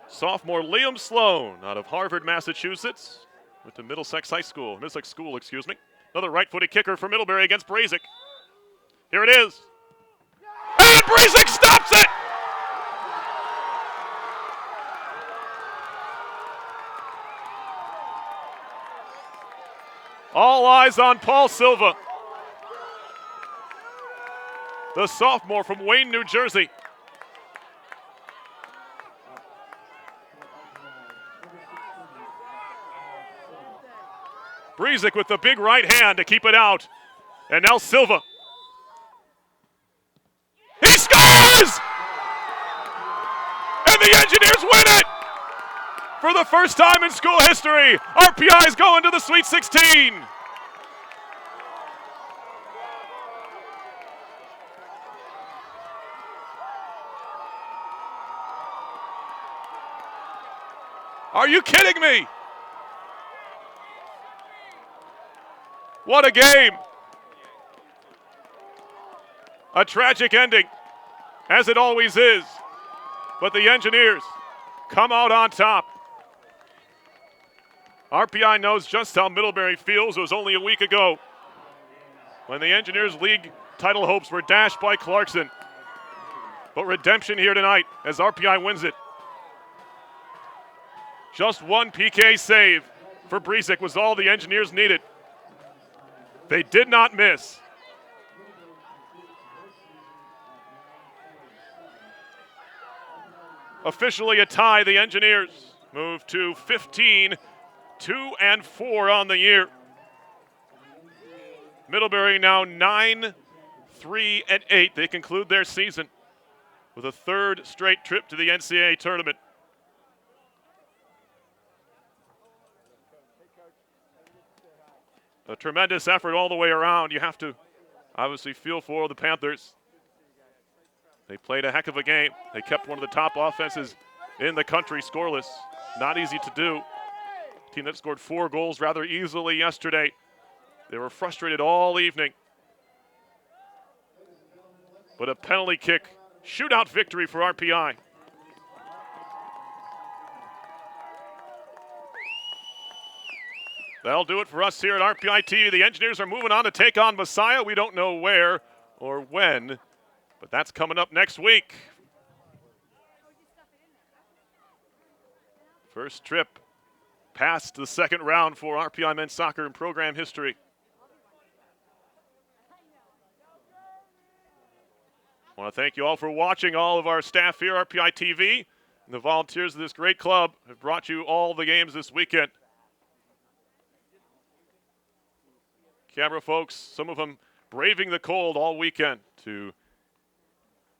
Sophomore Liam Sloan out of Harvard, Massachusetts, went to Middlesex School, excuse me. Another right-footed kicker for Middlebury against Brazic. Here it is. and Breezick stops it! All eyes on Paul Silva, the sophomore from Wayne, New Jersey. Breezick with the big right hand to keep it out. And now Silva. He scores! And the Engineers win it! For the first time in school history, RPI is going to the Sweet 16. Are you kidding me? What a game. A tragic ending, as it always is. But the Engineers come out on top. RPI knows just how Middlebury feels. It was only a week ago when the Engineers League title hopes were dashed by Clarkson. But redemption here tonight as RPI wins it. Just one PK save for Breezick was all the Engineers needed. They did not miss. Officially a tie, the Engineers move to 15-2-4 on the year. Middlebury now 9-3-8. They conclude their season with a third straight trip to the NCAA tournament. A tremendous effort all the way around. You have to obviously feel for the Panthers. They played a heck of a game. They kept one of the top offenses in the country scoreless. Not easy to do. Team that scored 4 goals rather easily yesterday. They were frustrated all evening. But a penalty kick shootout victory for RPI. That'll do it for us here at RPI TV. The Engineers are moving on to take on Messiah. We don't know where or when, but that's coming up next week. First trip past the second round for RPI men's soccer in program history. I want to thank you all for watching. All of our staff here, RPI TV, and the volunteers of this great club have brought you all the games this weekend. Camera folks, some of them braving the cold all weekend to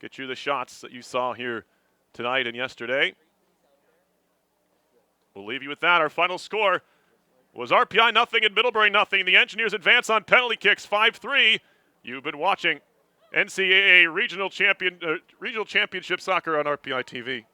get you the shots that you saw here tonight and yesterday. We'll leave you with that. Our final score was RPI 0 and Middlebury 0. The Engineers advance on penalty kicks 5-3. You've been watching NCAA Regional Championship Soccer on RPI TV.